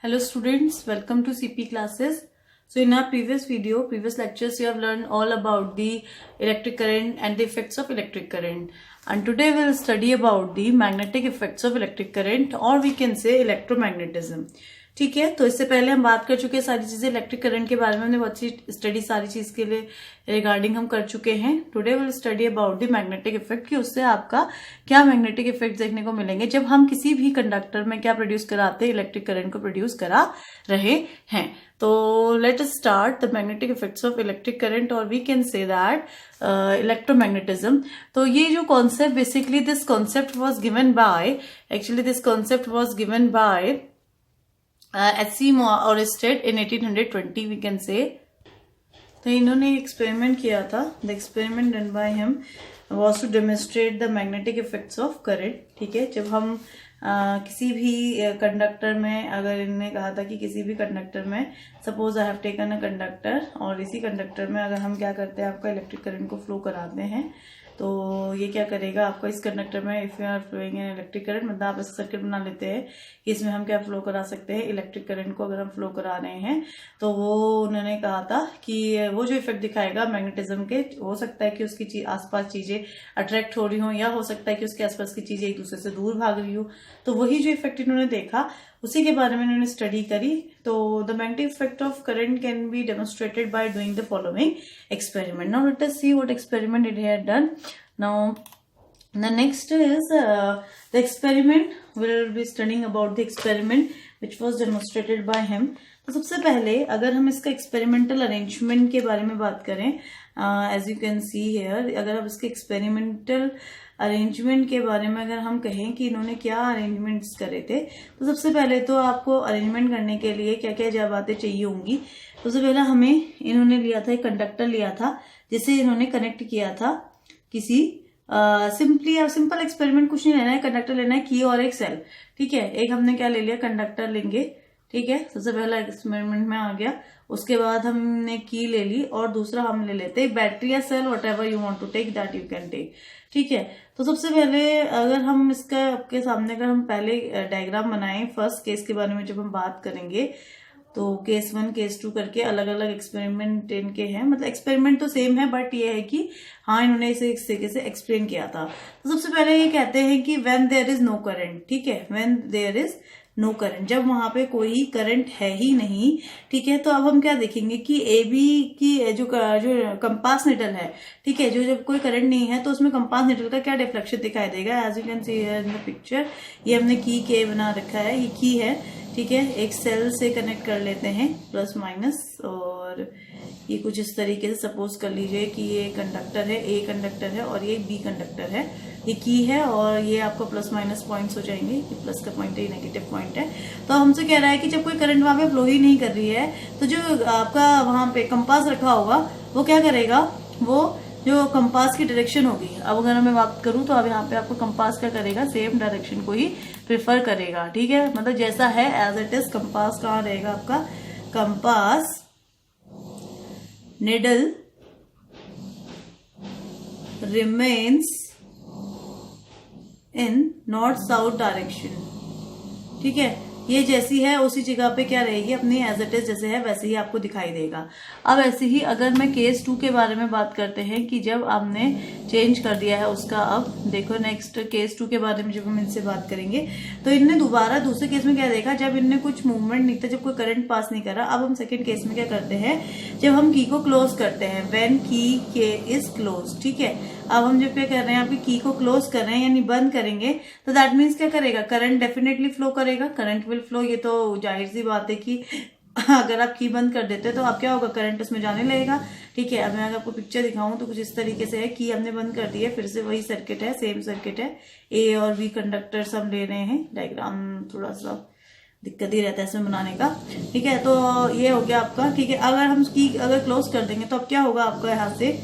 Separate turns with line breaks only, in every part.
Hello students, welcome to CP classes. So in our previous lectures, you have learned all about the electric current and the effects of electric current. And today we will study about the magnetic effects of electric current, or we can say electromagnetism. ठीक है, तो इससे पहले हम बात कर चुके हैं सारी चीजें इलेक्ट्रिक करंट के बारे में, हमने बहुत सी स्टडी सारी चीज के लिए रिगार्डिंग हम कर चुके हैं. Today will study about the magnetic effect कि उससे आपका क्या मैग्नेटिक इफेक्ट देखने को मिलेंगे जब हम किसी भी कंडक्टर में क्या प्रोड्यूस कराते हैं, इलेक्ट्रिक करंट को प्रोड्यूस करा रहे हैं. तो let us start the magnetic effects of electric current, और we can say that electromagnetism. तो ये जो concept, basically this concept was given by H.C. Oersted in 1820 we can say. तो इन्होंने एक्सपेरिमेंट किया था. The experiment done by him was to demonstrate the magnetic effects of current. ठीक है, जब हम किसी भी कंडक्टर में, अगर इन्होंने कहा था कि किसी भी कंडक्टर में, suppose I have taken a conductor, और इसी कंडक्टर में अगर हम क्या करते हैं, आपका इलेक्ट्रिक करंट को फ्लो कराते हैं, तो ये क्या करेगा आपको इस कंडक्टर में, if you are flowing in electric current, मतलब आप ऐसा सर्किट बना लेते हैं कि इसमें हम क्या फ्लो करा सकते हैं, इलेक्ट्रिक करंट को अगर हम फ्लो करा रहे हैं, तो वो उन्होंने कहा था कि वो जो इफेक्ट दिखाएगा मैग्नेटिज्म के, हो सकता है कि उसकी आसपास चीजें अट्रैक्ट हो रही हो, या हो सकता है कि उसके आसपास की चीजें एक दूसरे से दूर भाग रही हो. तो वही जो इफेक्ट इन्होंने देखा, उसी के बारे में इन्होंने स्टडी करी. तो the magnetic effect of current can be demonstrated by doing the following experiment. Now let us see what experiment it had done. Now the next is the experiment. We will be studying about the experiment which was demonstrated by him. तो सबसे पहले अगर हम इसका experimental arrangement के बारे में बात करें, as you can see here, अगर आप इसके एक्सपेरिमेंटल अरेंजमेंट के बारे में अगर हम कहें कि इन्होंने क्या अरेंजमेंट्स करे थे, तो सबसे पहले तो आपको अरेंजमेंट करने के लिए क्या क्या बातें चाहिए होंगी. सबसे पहले हमें इन्होंने लिया था, एक कंडक्टर लिया था जिसे इन्होंने कनेक्ट किया था किसी सिंपल एक्सपेरिमेंट, कुछ नहीं लेना है, कंडक्टर लेना है, की और एक सेल. ठीक है, एक हमने क्या ले लिया, कंडक्टर लेंगे. ठीक है, सबसे पहला एक्सपेरिमेंट में आ गया. उसके बाद हमने की ले ली, और दूसरा हम ले लेते हैं बैटरी या cell, whatever you want to take that you can take. ठीक है, तो सबसे पहले अगर हम इसका आपके सामने अगर हम पहले डायग्राम बनाएं फर्स्ट केस के बारे में जब हम बात करेंगे, तो केस 1 केस 2 करके अलग अलग एक्सपेरिमेंट इनके हैं, मतलब एक्सपेरिमेंट तो सेम है, बट ये है कि हाँ इन्होंने इसे इस तरीके से एक्सप्लेन किया था. तो सबसे पहले ये कहते हैं कि when there is no current. ठीक है, when there is no current, जब वहां पे कोई करंट है ही नहीं. ठीक है, तो अब हम क्या देखेंगे कि ए बी की जो कंपास निडल है, ठीक है, जो जब कोई करंट नहीं है तो उसमें कंपास निडल का क्या डिफ्लेक्शन दिखाई देगा. As you can see in the picture, ये हमने की के बना रखा है, ये की है. ठीक है, एक सेल से कनेक्ट कर लेते हैं प्लस माइनस, और ये कुछ इस तरीके से सपोज कर लीजिए कि ये कंडक्टर है, ए कंडक्टर है और ये बी कंडक्टर है. ये की है और ये आपको प्लस माइनस पॉइंट्स हो जाएंगे, ये प्लस का पॉइंट है, ये नेगेटिव पॉइंट है. तो हमसे कह रहा है कि जब कोई करंट वहां पे फ्लो ही नहीं कर रही है, तो जो आपका वहां पे कंपास रखा होगा वो क्या करेगा, वो जो कंपास की डायरेक्शन होगी, अब अगर मैं बात करूं तो अब यहाँ पे आपको कंपास क्या करेगा, सेम डायरेक्शन को ही प्रेफर करेगा. ठीक है, मतलब जैसा है एज इट इज. कंपास कहाँ रहेगा आपका, compass needle remains in north south direction. ठीक है, ये जैसी है उसी जगह पे क्या रहेगी, अपनी एज इट इज जैसे है वैसे ही आपको दिखाई देगा. अब ऐसे ही अगर मैं केस 2 के बारे में बात करते हैं कि जब आपने चेंज कर दिया है उसका, अब देखो नेक्स्ट केस 2 के बारे में जब हम इनसे बात करेंगे, तो इनने दोबारा दूसरे केस में क्या देखा, जब इनने कुछ मूवमेंट नहीं था, जब कोई करंट पास नहीं करा. अब हम सेकेंड केस में क्या करते हैं, जब हम की को क्लोज करते हैं, व्हेन की के इज क्लोज. ठीक है, अब हम जब क्या कर रहे हैं, आपकी की को क्लोज कर रहे हैं यानी बंद करेंगे, तो दैट मीन्स क्या करेगा, करंट डेफिनेटली फ्लो करेगा, करंट विल फ्लो. ये तो जाहिर सी बात है कि अगर आप की बंद कर देते तो आप क्या होगा, करंट उसमें जाने लगेगा. ठीक है, अब मैं अगर आपको पिक्चर दिखाऊं तो कुछ इस तरीके से है, की हमने बंद कर दी है, फिर से वही सर्किट है, सेम सर्किट है, ए और बी कंडक्टर्स हम ले रहे हैं. डायग्राम थोड़ा सा दिक्कत ही रहता है इसमें बनाने का. ठीक है, तो ये हो गया आपका. ठीक है, अगर हम की अगर क्लोज कर देंगे तो अब क्या होगा, आपका यहाँ से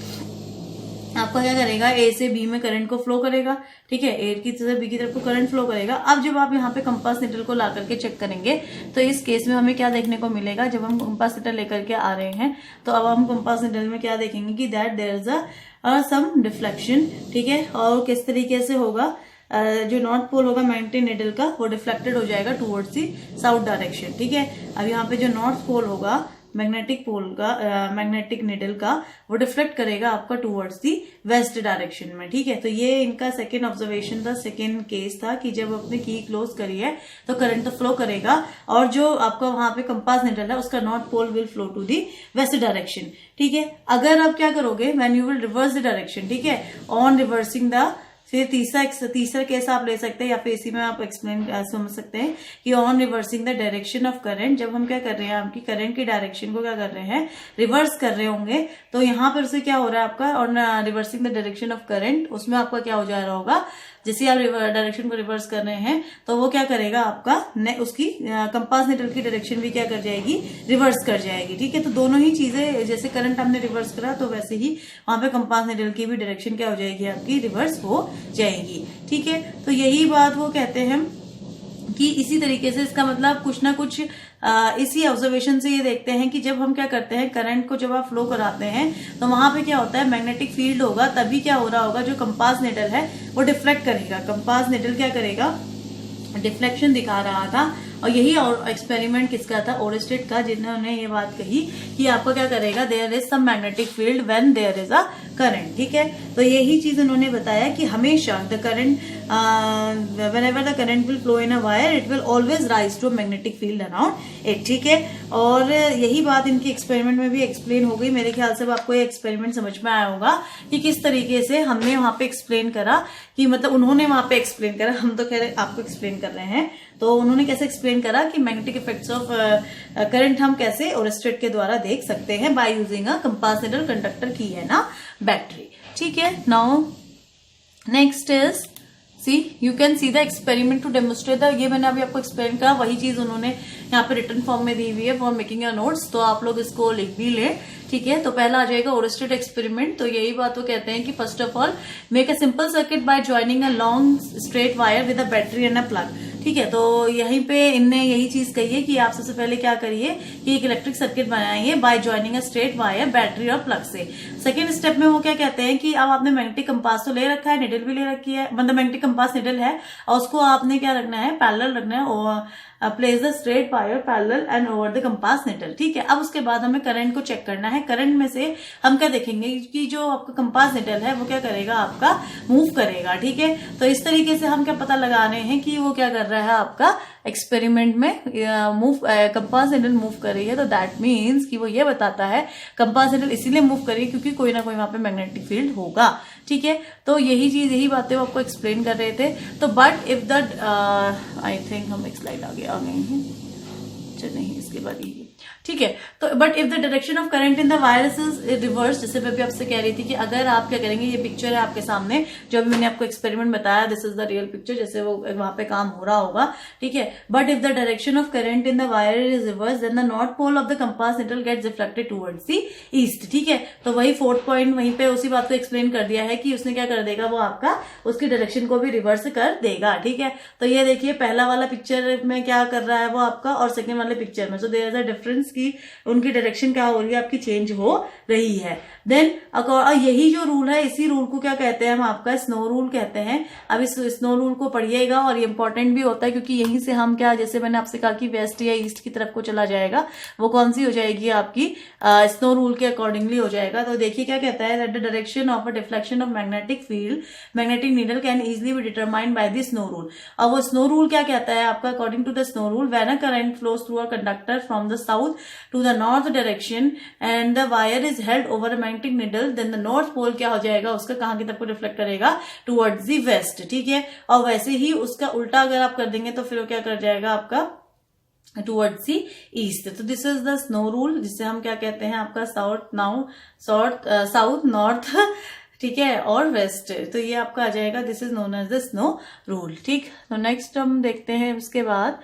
आपका क्या करेगा, ए से बी में करंट को फ्लो करेगा. ठीक है, ए की तरफ बी की तरफ को करंट फ्लो करेगा. अब जब आप यहाँ पे कंपास निडल को ला करके चेक करेंगे, तो इस केस में हमें क्या देखने को मिलेगा, जब हम कंपास निडल लेकर के आ रहे हैं, तो अब हम कंपास निडल में क्या देखेंगे कि that there is a some deflection. ठीक है, और किस तरीके से होगा, जो नॉर्थ पोल होगा मैग्नेटिक निडल का वो डिफ्लेक्टेड हो जाएगा टुवर्ड्स दी साउथ डायरेक्शन। ठीक है, अब यहाँ पे जो नॉर्थ पोल होगा मैग्नेटिक पोल का मैग्नेटिक निडल का वो डिफ्लेक्ट करेगा आपका टुवर्ड्स दी वेस्ट डायरेक्शन में। ठीक है, तो ये इनका सेकेंड ऑब्जर्वेशन था, सेकेंड केस था कि जब आपने की क्लोज करी है तो करंट तो फ्लो करेगा और जो आपका वहां पे कंपास निडल है उसका north pole will flow to the west direction. ठीक है, अगर आप क्या करोगे when you will reverse the direction, ठीक है, ऑन रिवर्सिंग द, फिर तीसरा केस आप ले सकते हैं या फिर इसी में आप एक्सप्लेन समझ सकते हैं कि on reversing the direction of current, जब हम क्या कर रहे हैं आपकी करंट की डायरेक्शन को क्या कर रहे हैं रिवर्स कर रहे होंगे, तो यहाँ पर से क्या हो रहा है आपका on reversing the direction of current, उसमें आपका क्या हो जा रहा होगा, जैसे आप डायरेक्शन को रिवर्स कर रहे हैं तो वो क्या करेगा आपका उसकी कंपास निडल की डायरेक्शन भी क्या कर जाएगी रिवर्स कर जाएगी। ठीक है, तो दोनों ही चीजें, जैसे करंट हमने रिवर्स करा तो वैसे ही वहां पे कंपास निडल की भी डायरेक्शन क्या हो जाएगी आपकी रिवर्स हो जाएगी। ठीक है, तो यही बात वो कहते हैं कि इसी तरीके से इसका मतलब कुछ ना कुछ इसी ऑब्जर्वेशन से ये देखते हैं कि जब हम क्या करते हैं करंट को जब आप फ्लो कराते हैं तो वहां पे क्या होता है मैग्नेटिक फील्ड होगा, तभी क्या हो रहा होगा जो कंपास निडल है वो डिफ्लेक्ट करेगा, कंपास निडल क्या करेगा डिफ्लेक्शन दिखा रहा था। और यही एक्सपेरिमेंट किसका था ओरेस्टेड का, जिन्होंने ये बात कही कि आपको क्या करेगा there is some magnetic field when there is a current. ठीक है, तो यही चीज उन्होंने बताया कि हमेशा the current whenever the current will flow in a wire it will always rise to a magnetic field around it। ठीक है, और यही बात इनकी एक्सपेरिमेंट में भी एक्सप्लेन हो गई। मेरे ख्याल से आपको ये एक्सपेरिमेंट समझ में आया होगा कि किस तरीके से हमने वहां पे एक्सप्लेन करा कि मतलब उन्होंने वहां पे एक्सप्लेन करा, हम तो कह रहे आपको एक्सप्लेन कर रहे हैं, तो उन्होंने कैसे एक्सप्लेन करा कि मैग्नेटिक इफेक्ट्स ऑफ करंट हम कैसे ओरेस्टेड के द्वारा देख सकते हैं by using a compass needle conductor की है ना बैटरी। ठीक है, now next is see you can see the experiment to demonstrate the, ये मैंने अभी आपको एक्सप्लेन करा, वही चीज उन्होंने यहाँ पे रिटर्न फॉर्म में दी हुई है फॉर मेकिंग योर नोट्स, तो आप लोग इसको लिख भी लें। ठीक है, तो पहला आ जाएगा ओरेस्टेड एक्सपेरिमेंट। तो यही बात वो कहते हैं कि first of all make a simple circuit by joining a long straight wire with a battery and a plug. ठीक है, तो यहीं पे इनने यही चीज कही है कि आप सबसे पहले क्या करिए कि एक इलेक्ट्रिक सर्किट बनाइए by joining a straight wire battery और प्लग से। सेकेंड स्टेप में वो क्या कहते हैं कि अब आपने मैग्नेटिक कंपास तो ले रखा है, निडल भी ले रखी है, मतलब मैग्नेटिक कंपास निडल है और उसको आपने क्या रखना है पैरेलल रखना है, और place the straight wire parallel and over the compass needle. ठीक है, अब उसके बाद हमें करंट को चेक करना है। करंट में से हम क्या देखेंगे कि जो आपका कंपास निडल है वो क्या करेगा आपका मूव करेगा। ठीक है, तो इस तरीके से हम क्या पता लगा रहे हैं कि वो क्या कर रहा है आपका एक्सपेरिमेंट में मूव कंपास निडल मूव कर रही है, तो दैट मीन्स कि वो ये बताता है कंपास निडल इसीलिए मूव कर रही है क्योंकि कोई ना कोई वहां पे मैग्नेटिक फील्ड होगा। ठीक है, तो यही बातें वो आपको एक्सप्लेन कर रहे थे। तो but if the I think हम एक स्लाइड आगे आ गए हैं, अच्छा नहीं इसके बाद ये ठीक है, तो but if the direction of current in the wires is reverse, जैसे मैं भी आपसे कह रही थी कि अगर आप क्या करेंगे, ये पिक्चर है आपके सामने जो अभी मैंने आपको एक्सपेरिमेंट बताया, this is the real picture जैसे वो वहां पे काम हो रहा होगा। ठीक है, but if the direction of current in the wire is reverse then the north pole of the compass needle gets reflected towards the east. ठीक है, तो वही फोर्थ पॉइंट वहीं पे उसी बात को एक्सप्लेन कर दिया है कि उसने क्या कर देगा, वो आपका उसकी डायरेक्शन को भी रिवर्स कर देगा। ठीक है, तो ये देखिए पहला वाला पिक्चर में क्या कर रहा है वो आपका, और सेकेंड वाले पिक्चर में, so there is a difference की उनकी डायरेक्शन क्या हो रही है आपकी चेंज हो रही है। देन यही जो रूल है इसी रूल को क्या कहते हैं हम आपका स्नो रूल कहते हैं। अब इस स्नो रूल को पढ़िएगा और ये इंपॉर्टेंट भी होता है क्योंकि यहीं से हम क्या, जैसे मैंने आपसे कहा कि वेस्ट या ईस्ट की तरफ को चला जाएगा, वो कौन सी हो जाएगी आपकी स्नो रूल के अकॉर्डिंगली हो जाएगा। तो देखिए क्या कहता है, that the direction of a deflection of magnetic field magnetic needle can easily be determined by the snow rule. और वो स्नो रूल क्या कहता है आपका, according to the snow rule when a current flows through a conductor from the south to the north direction and the wire is held over magnetic needle, then the north pole क्या हो जाएगा उसका कहां की तरफ को reflect करेगा, towards the waste. ठीक है, और वैसे ही उसका उल्टा अगर आप कर देंगे तो फिर वो क्या कर जाएगा आपका टुवर्ड्स द ईस्ट। तो this is the snow rule, जिसे हम क्या कहते हैं आपका साउथ नॉर्थ ठीक है और वेस्ट, तो ये आपका आ जाएगा, this is known as the snow rule. ठीक, तो नेक्स्ट हम देखते हैं उसके बाद,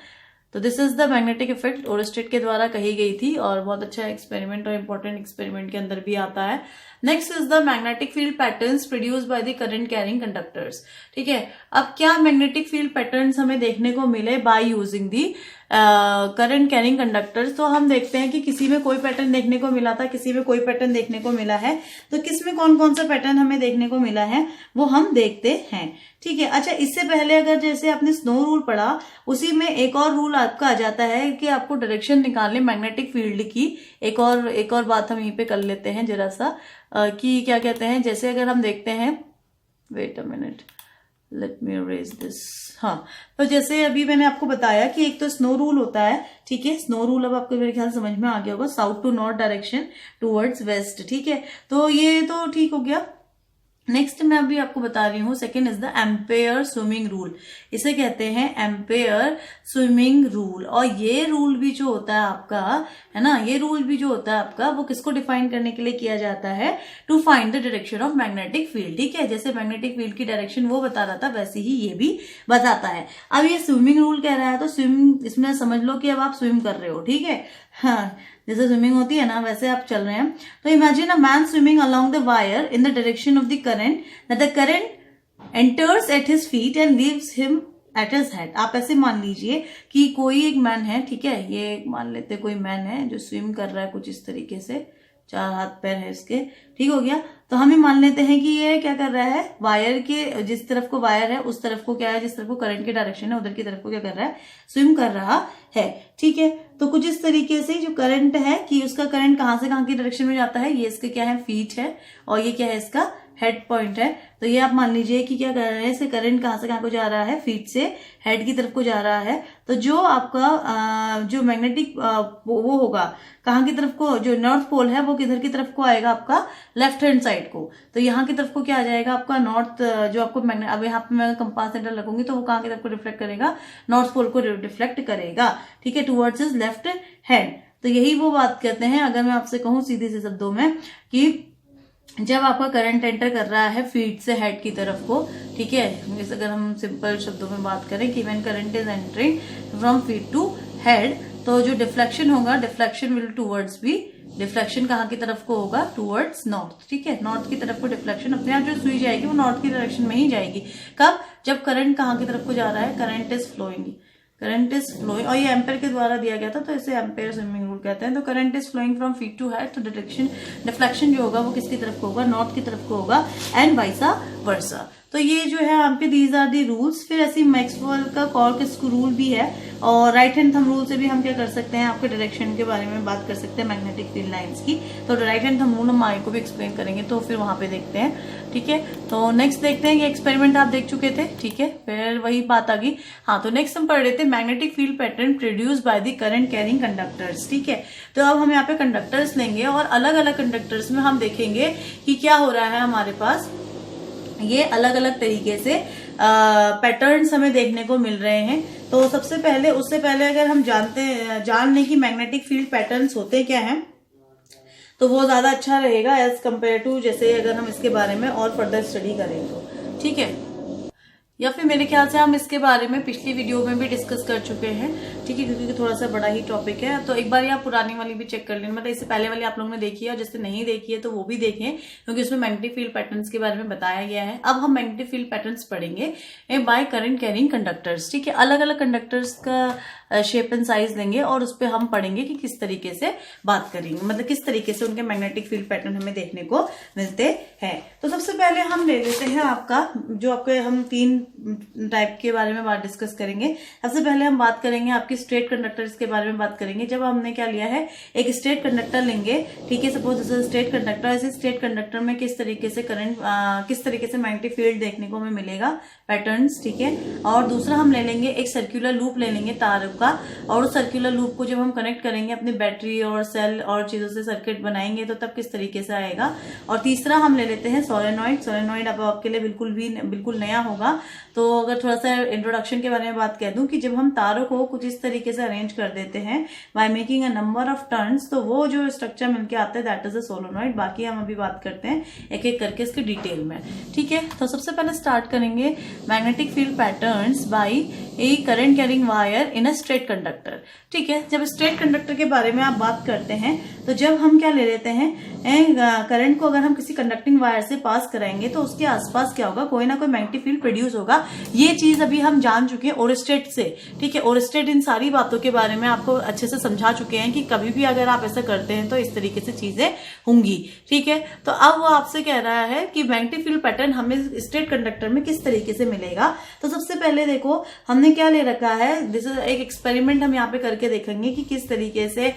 तो this is the magnetic effect Oersted के द्वारा कही गई थी और बहुत अच्छा एक्सपेरिमेंट और इंपॉर्टेंट एक्सपेरिमेंट के अंदर भी आता है। Next is the magnetic field patterns produce by the current carrying conductors. ठीक है, अब क्या मैग्नेटिक फील्ड पैटर्न्स हमें देखने को मिले by using the current carrying conductors, तो हम देखते हैं कि किसी में कोई पैटर्न देखने को मिला था, किसी में कोई पैटर्न देखने को मिला है, तो किस में कौन कौन सा पैटर्न हमें देखने को मिला है वो हम देखते हैं। ठीक है, अच्छा इससे पहले अगर जैसे आपने स्नो रूल पढ़ा, उसी में एक और रूल आपका आ जाता है कि आपको डायरेक्शन निकालने मैग्नेटिक फील्ड की। एक और बात हम यहीं पे कर लेते हैं जरा सा कि क्या कहते हैं, जैसे अगर हम देखते हैं, wait a minute, let me arrange this. हाँ, तो जैसे अभी मैंने आपको बताया कि एक तो स्नो रूल होता है, ठीक है, स्नो रूल अब आपको मेरे ख्याल समझ में आ गया होगा, south to north direction towards west. ठीक है, तो ये तो ठीक हो गया। नेक्स्ट मैं अभी आपको बता रही हूँ, second is the ampere swimming rule. इसे कहते हैं एम्पेयर स्विमिंग रूल। और ये रूल भी जो होता है आपका, है ना, ये रूल भी जो होता है आपका, वो किसको डिफाइन करने के लिए किया जाता है, to find the direction of magnetic field. ठीक है, जैसे मैग्नेटिक फील्ड की डायरेक्शन वो बता रहा था, वैसे ही ये भी बताता है। अब ये स्विमिंग रूल कह रहा है, तो स्विम, इसमें समझ लो कि अब आप स्विम कर रहे हो। ठीक है, हाँ, जैसे स्विमिंग होती है ना, वैसे आप चल रहे हैं। तो imagine a man swimming along the wire in the direction of the current, that the current enters at his feet and leaves him at his head. आप ऐसे मान लीजिए कि कोई एक मैन है, ठीक है, ये मान लेते कोई मैन है जो स्विम कर रहा है कुछ इस तरीके से, 4 हाथ पैर है इसके, ठीक हो गया। तो हम ही मान लेते हैं कि ये क्या कर रहा है, वायर के जिस तरफ को वायर है उस तरफ को क्या है, जिस तरफ को करंट की डायरेक्शन है उधर की तरफ को क्या कर रहा है, स्विम कर रहा है। ठीक है, तो कुछ इस तरीके से जो करंट है कि उसका करंट कहां से कहां की डायरेक्शन में जाता है, ये इसके क्या है, फीट है, और ये क्या है, इसका हेड पॉइंट है। तो ये आप मान लीजिए कि क्या कर रहे हैं, इससे करंट कहां से कहां को जा रहा है, फीट से हेड की तरफ को जा रहा है। तो जो आपका जो मैग्नेटिक वो होगा कहां की तरफ को, जो नॉर्थ पोल है वो किधर की तरफ को आएगा, आपका लेफ्ट हैंड साइड को। तो यहाँ की तरफ को क्या आ जाएगा आपका नॉर्थ, जो आपको मैग्नेट, अब यहाँ पे मैं कंपास सेंटर लगूंगी तो वो कहां की तरफ को रिफ्लेक्ट करेगा, नॉर्थ पोल को रिफ्लेक्ट करेगा। ठीक है, टुवर्ड्स हिज लेफ्ट हैंड। तो यही वो बात कहते हैं, अगर मैं आपसे कहूं सीधे से शब्दों में, कि जब आपका करंट एंटर कर रहा है फीट से हेड की तरफ को, ठीक है, अगर हम सिंपल शब्दों में बात करें कि when current is entering from feet to head, तो जो डिफ्लेक्शन होगा, deflection will towards be, deflection कहाँ की तरफ को होगा, टूवर्ड्स नॉर्थ। ठीक है, नॉर्थ की तरफ को डिफ्लेक्शन अपने आप जो सुई जाएगी वो नॉर्थ की डायरेक्शन में ही जाएगी। कब, जब करंट कहाँ की तरफ को जा रहा है, current is flowing, current is flowing, और ये एम्पेयर के द्वारा दिया गया था तो इसे एम्पेयर स्विमिंग रूल कहते हैं। तो current is flowing from feet to head, तो डायरेक्शन, डिफ्लेक्शन जो होगा वो किसकी तरफ को होगा, नॉर्थ की तरफ को होगा, एंड वाइसा वर्सा। तो ये जो है आपके दीज आर दी रूल्स। फिर ऐसी मैक्सवेल का कॉर्क रूल भी है, और राइट हैंड थंब रूल से भी हम क्या कर सकते हैं, आपके डायरेक्शन के बारे में बात कर सकते हैं मैग्नेटिक फील्ड लाइंस की। तो राइट हैंड थंब रूल हम आगे को भी एक्सप्लेन करेंगे, तो फिर वहां पे देखते हैं। ठीक है, तो नेक्स्ट देखते हैं, ये एक्सपेरिमेंट आप देख चुके थे, ठीक है, फिर वही बात आ गई। हाँ, तो नेक्स्ट हम पढ़ रहे थे magnetic field pattern produce by the current carrying conductors. ठीक है, तो अब हम यहाँ पे कंडक्टर्स लेंगे और अलग अलग कंडक्टर्स में हम देखेंगे कि क्या हो रहा है हमारे पास, ये अलग अलग तरीके से पैटर्न्स हमें देखने को मिल रहे हैं। तो सबसे पहले, उससे पहले अगर हम जान लें कि मैग्नेटिक फील्ड पैटर्न्स होते क्या हैं, तो वो ज्यादा अच्छा रहेगा एज कम्पेयर टू जैसे अगर हम इसके बारे में और फर्दर स्टडी करें तो। ठीक है, या फिर मेरे ख्याल से हम इसके बारे में पिछली वीडियो में भी डिस्कस कर चुके हैं। ठीक है, क्योंकि थोड़ा सा बड़ा ही टॉपिक है, तो एक बार आप पुरानी वाली भी चेक कर लें, मतलब इससे पहले वाली आप लोगों ने देखी है, और जिसने नहीं देखी है तो वो भी देखें, क्योंकि उसमें मैग्नेटिक फील्ड पैटर्न्स के बारे में बताया गया है। अब हम मैग्नेटिक फील्ड पैटर्न्स पढ़ेंगे बाय करंट कैरिंग कंडक्टर्स। ठीक है, अलग अलग कंडक्टर्स का शेप एंड साइज लेंगे और उस पर हम पढ़ेंगे कि किस तरीके से बात करेंगे, मतलब किस तरीके से उनके मैग्नेटिक फील्ड पैटर्न हमें देखने को मिलते हैं। तो सबसे पहले हम ले लेते हैं आपका, जो आपके हम 3 टाइप के बारे में बात डिस्कस करेंगे। सबसे पहले हम बात करेंगे आपके स्ट्रेट कंडक्टर्स के बारे में बात करेंगे। जब हमने क्या लिया है, एक स्ट्रेट कंडक्टर लेंगे, ठीक है, suppose this is straight conductor. ऐसे स्ट्रेट कंडक्टर में किस तरीके से करंट, किस तरीके से मैग्नेटिक फील्ड देखने को हमें मिलेगा, पैटर्न्स। ठीक है, और दूसरा हम ले लेंगे एक सर्कुलर लूप ले लेंगे तार का, और उस सर्कुलर लूप को जब हम कनेक्ट करेंगे अपनी बैटरी और सेल और चीजों से सर्किट बनाएंगे तो तब किस तरीके से आएगा। और तीसरा हम ले लेते हैं सोलेनॉइड। सोलेनॉइड अब आपके लिए बिल्कुल नया होगा। तो अगर थोड़ा सा इंट्रोडक्शन के बारे में बात कह दूं कि जब हम तारों को कुछ इस तरीके से अरेंज कर देते हैं by making a number of turns, तो वो जो स्ट्रक्चर मिलके आता है दैट इज अ सोलेनॉइड। बाकी हम अभी बात करते हैं एक एक करके इसके डिटेल में। ठीक है, तो सबसे पहले स्टार्ट करेंगे magnetic field patterns by a current carrying wire in a straight conductor. ठीक है, जब स्ट्रेट कंडक्टर के बारे में आप बात करते हैं तो जब हम क्या ले लेते हैं, करंट को अगर हम किसी कंडक्टिंग वायर से पास कराएंगे तो उसके आसपास क्या होगा, कोई ना कोई मैग्नेटिक फील्ड प्रोड्यूस होगा। ये चीज अभी हम जान चुके हैं ओरस्टेड से, ठीक है। ओरस्टेड इन सारी बातों के बारे में आपको अच्छे से समझा चुके हैं कि कभी भी अगर आप ऐसा करते हैं तो इस तरीके से चीजें होंगी, ठीक है। तो अब वो आपसे कह रहा है कि मैग्नेटिक फील्ड पैटर्न हमें स्ट्रेट कंडक्टर में किस तरीके से मिलेगा। तो सबसे पहले देखो हमने क्या ले रखा है, जैसे एक एक्सपेरिमेंट हम यहाँ पे करके देखेंगे कि किस तरीके से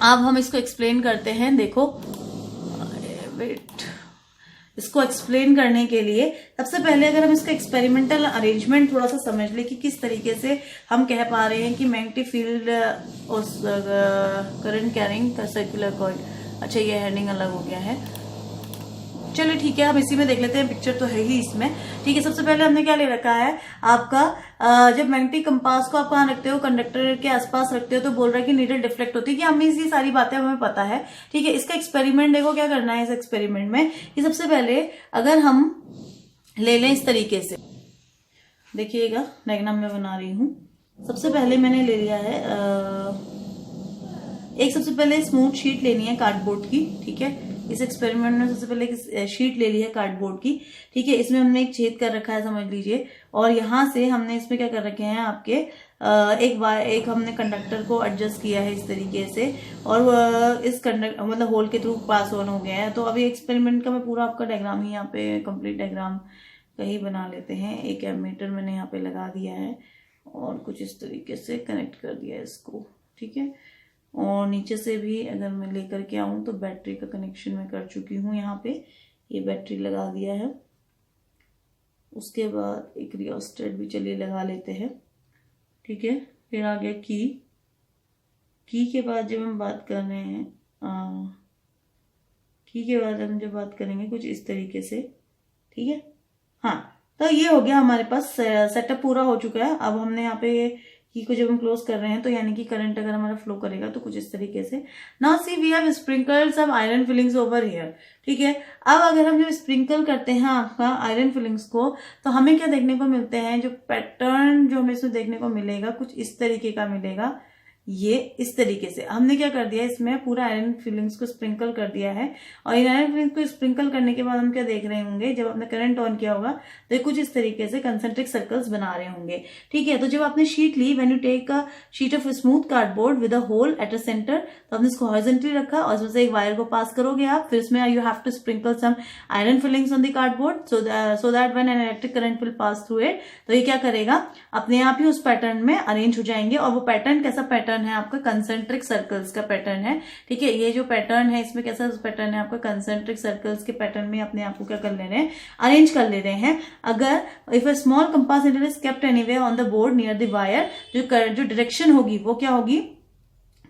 अब हम इसको एक्सप्लेन करते हैं। देखो वेट, इसको एक्सप्लेन करने के लिए सबसे पहले अगर हम इसका एक्सपेरिमेंटल अरेंजमेंट थोड़ा सा समझ ले कि किस तरीके से हम कह पा रहे हैं कि मैग्नेटिक फील्ड और करंट कैरिंग सर्कुलर कॉइल, अच्छा ये हेडिंग अलग हो गया है, चलिए ठीक है हम इसी में देख लेते हैं, पिक्चर तो है ही इसमें, ठीक है। सबसे पहले हमने क्या ले रखा है आपका, जब मैग्नेटिक कंपास को आप कहाँ रखते हो, कंडक्टर के आसपास रखते हो, तो बोल रहा है कि नीडल डिफ्लेक्ट होती है, कि हमें ये सारी बातें हमें पता है, ठीक है। इसका एक्सपेरिमेंट देखो क्या करना है इस एक्सपेरिमेंट में, कि सबसे पहले अगर हम ले लें इस तरीके से, देखिएगा डायग्राम में बना रही हूं। सबसे पहले मैंने ले लिया है एक, सबसे पहले स्मूथ शीट लेनी है कार्डबोर्ड की, ठीक है। इस एक्सपेरिमेंट में सबसे पहले एक शीट ले ली है कार्डबोर्ड की, ठीक है। इसमें हमने एक छेद कर रखा है समझ लीजिए, और यहां से हमने इसमें क्या कर रखे हैं आपके एक हमने कंडक्टर को एडजस्ट किया है इस तरीके से, और इस कंडक्टर मतलब होल के थ्रू पास ऑन हो गया है। तो अभी एक्सपेरिमेंट का मैं पूरा आपका डायग्राम ही यहाँ पे कंप्लीट डायग्राम कहीं बना लेते हैं। एक एमीटर मैंने यहाँ पे लगा दिया है और कुछ इस तरीके से कनेक्ट कर दिया है इसको, ठीक है। और नीचे से भी अगर मैं लेकर के आऊं तो बैटरी का कनेक्शन मैं कर चुकी हूँ, यहाँ पे ये बैटरी लगा दिया है। उसके बाद एक रियोस्टेट भी चलिए लगा लेते हैं, ठीक है। फिर आ गया की के बाद जब हम बात कर रहे हैं, की के बाद हम जब बात करेंगे कुछ इस तरीके से, ठीक है। हाँ, तो ये हो गया हमारे पास सेटअप पूरा हो चुका है। अब हमने यहाँ पे की को जब हम क्लोज कर रहे हैं तो यानी कि करंट अगर हमारा फ्लो करेगा तो कुछ इस तरीके से। Now see we have sprinkled some iron filings over here, ठीक है। अब अगर हम जब स्प्रिंकल करते हैं आपका आयरन फिलिंग्स को, तो हमें क्या देखने को मिलते हैं, जो पैटर्न जो हमें इसमें देखने को मिलेगा कुछ इस तरीके का मिलेगा। ये इस तरीके से हमने क्या कर दिया, इसमें पूरा आयरन फिलिंग्स को स्प्रिंकल कर दिया है। और इन आयरन फिलिंग्स को स्प्रिंकल करने के बाद हम क्या देख रहे होंगे, जब आपने करंट ऑन किया होगा तो कुछ इस तरीके से कंसेंट्रिक सर्कल्स बना रहे होंगे, ठीक है। तो जब आपने शीट ली, when you take a sheet of smooth cardboard with a hole at a center, तो आपने इसको हॉरिजॉन्टली रखा और उसमें से एक वायर को पास करोगे आप, फिर इसमें you have to sprinkle some iron filings on the cardboard so that when an electric current will pass through it, तो ये क्या करेगा, अपने आप ही उस पैटर्न में अरेंज हो जाएंगे। और वो पैटर्न कैसा पैटर्न है आपका, कंसेंट्रिक सर्कल्स का पैटर्न है, ठीक है। ये जो पैटर्न है इसमें कैसा पैटर्न है आपका, कंसेंट्रिक सर्कल्स के पैटर्न में अपने आप को क्या कर ले रहे हैं, अरेंज कर ले रहे हैं। अगर if a small compass needle is kept anywhere on the board near the wire, जो डायरेक्शन होगी वो क्या होगी,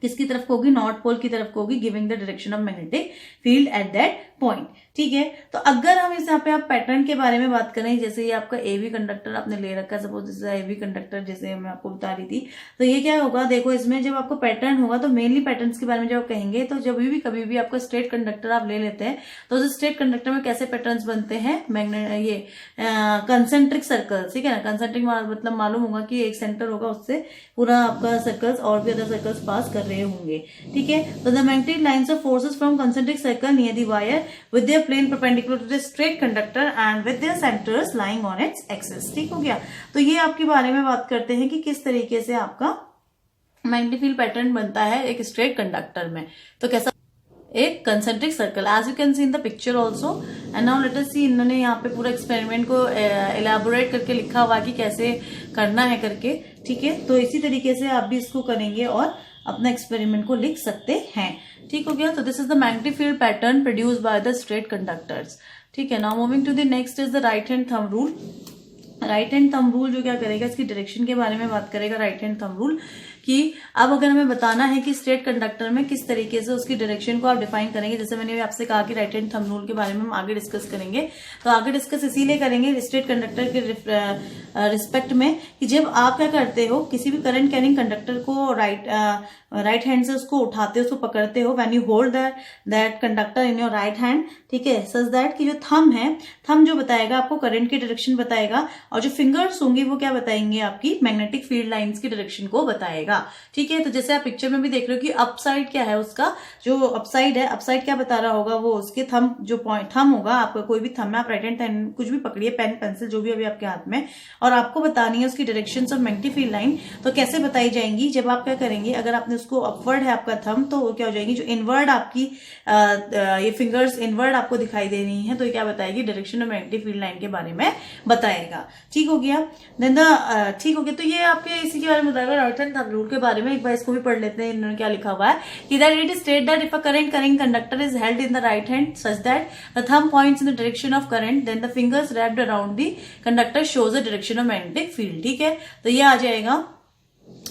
किसकी तरफ होगी, नॉर्थ पोल की तरफ होगी, giving the direction of magnetic field at that point, ठीक है। तो अगर हम इस यहाँ पे आप पैटर्न के बारे में बात करें, जैसे ये आपका एवी कंडक्टर आपने ले रखा है, suppose this is AB conductor, जैसे मैं आपको बता रही थी, तो ये क्या होगा, देखो इसमें जब आपको पैटर्न होगा तो मेनली पैटर्न्स के बारे में जब आप कहेंगे, तो जब भी कभी भी आपका स्ट्रेट कंडक्टर आप ले लेते हैं तो उस स्ट्रेट कंडक्टर में कैसे पैटर्न्स बनते हैं, ये कंसेंट्रिक सर्कल्स, ठीक है ना। कंसेंट्रिक मतलब मालूम होगा कि एक सेंटर होगा, उससे पूरा आपका सर्कल्स और भी अदर सर्कल्स पास कर रहे होंगे, ठीक है। तो the magnetic lines of forces from concentric circle near the wire with their plane perpendicular to the straight conductor and with their centers lying on its axis, ठीक हो गया। तो ये आपके बारे में बात करते हैं कि किस तरीके से आपका मैग्नेटिक फील्ड पैटर्न बनता है एक स्ट्रेट कंडक्टर में। तो कैसा, एक concentric circle, as you can see in the picture also. And now let us see, इन्होंने यहाँ पे पूरा एक्सपेरिमेंट को एलैबोरेट करके लिखा हुआ कि कैसे करना है करके, ठीक है। तो इसी तरीके से आप भी इसको करेंगे और अपना एक्सपेरिमेंट को लिख सकते हैं, ठीक हो गया। तो this is the magnetic field pattern produced by the straight conductors, ठीक है। Now moving to the next is the right hand thumb rule. Right hand thumb rule जो क्या करेगा, इसकी डायरेक्शन के बारे में बात करेगा। राइट हैंड थंब रूल कि अब अगर हमें बताना है कि स्ट्रेट कंडक्टर में किस तरीके से उसकी डायरेक्शन को आप डिफाइन करेंगे, जैसे मैंने आपसे कहा कि राइट हैंड थंब रूल के बारे में हम आगे डिस्कस करेंगे। तो आगे डिस्कस इसीलिए करेंगे स्ट्रेट कंडक्टर के रिस्पेक्ट में कि जब आप क्या करते हो, किसी भी करंट कैरिंग कंडक्टर को राइट हैंड से उसको उठाते हो, उसको पकड़ते हो, when you hold that conductor in your right hand, ठीक है, सच दैट कि जो थंब है, थंब जो बताएगा आपको करंट की डायरेक्शन बताएगा, और जो फिंगर्स होंगी वो क्या बताएंगे, आपकी मैग्नेटिक फील्ड लाइंस की डायरेक्शन को बताएगा। जाएगा। ठीक है, तो जैसे आप पिक्चर में भी देख रहे हो कि अपसाइड क्या है, उसका जो अपसाइड है, अपसाइड क्या बता रहा होगा, वो उसके थंब जो पॉइंट थंब होगा, आपका कोई भी थंब है, आप राइट हैंड कुछ भी पकड़िए, पेन पेंसिल जो भी अभी आपके हाथ में, और आपको बतानी है उसकी directions of magnetic field line. तो कैसे बताई जाएंगी, जब आप क्या करेंगे, अगर आपने उसको अपवर्ड है आपका थंब, तो वो क्या हो जाएगी, जो इनवर्ड आपकी ये फिंगर्स इनवर्ड आपको दिखाई दे रही है, तो ये क्या बताएगी, direction of magnetic field line के बारे में बताएगा। ठीक हो गया, देन ठीक हो गया। तो ये आपके इसी के बारे में बताएगा, राइट हैंड थंब रूल के बारे में। एक बार इसको भी पढ़ लेते हैं, इन्होंने क्या लिखा हुआ है कि that it is state that if a current carrying conductor is held in the right hand such that the thumb points in the direction of current, then the fingers wrapped around the conductor shows the direction of magnetic field. ठीक है, तो ये आ जाएगा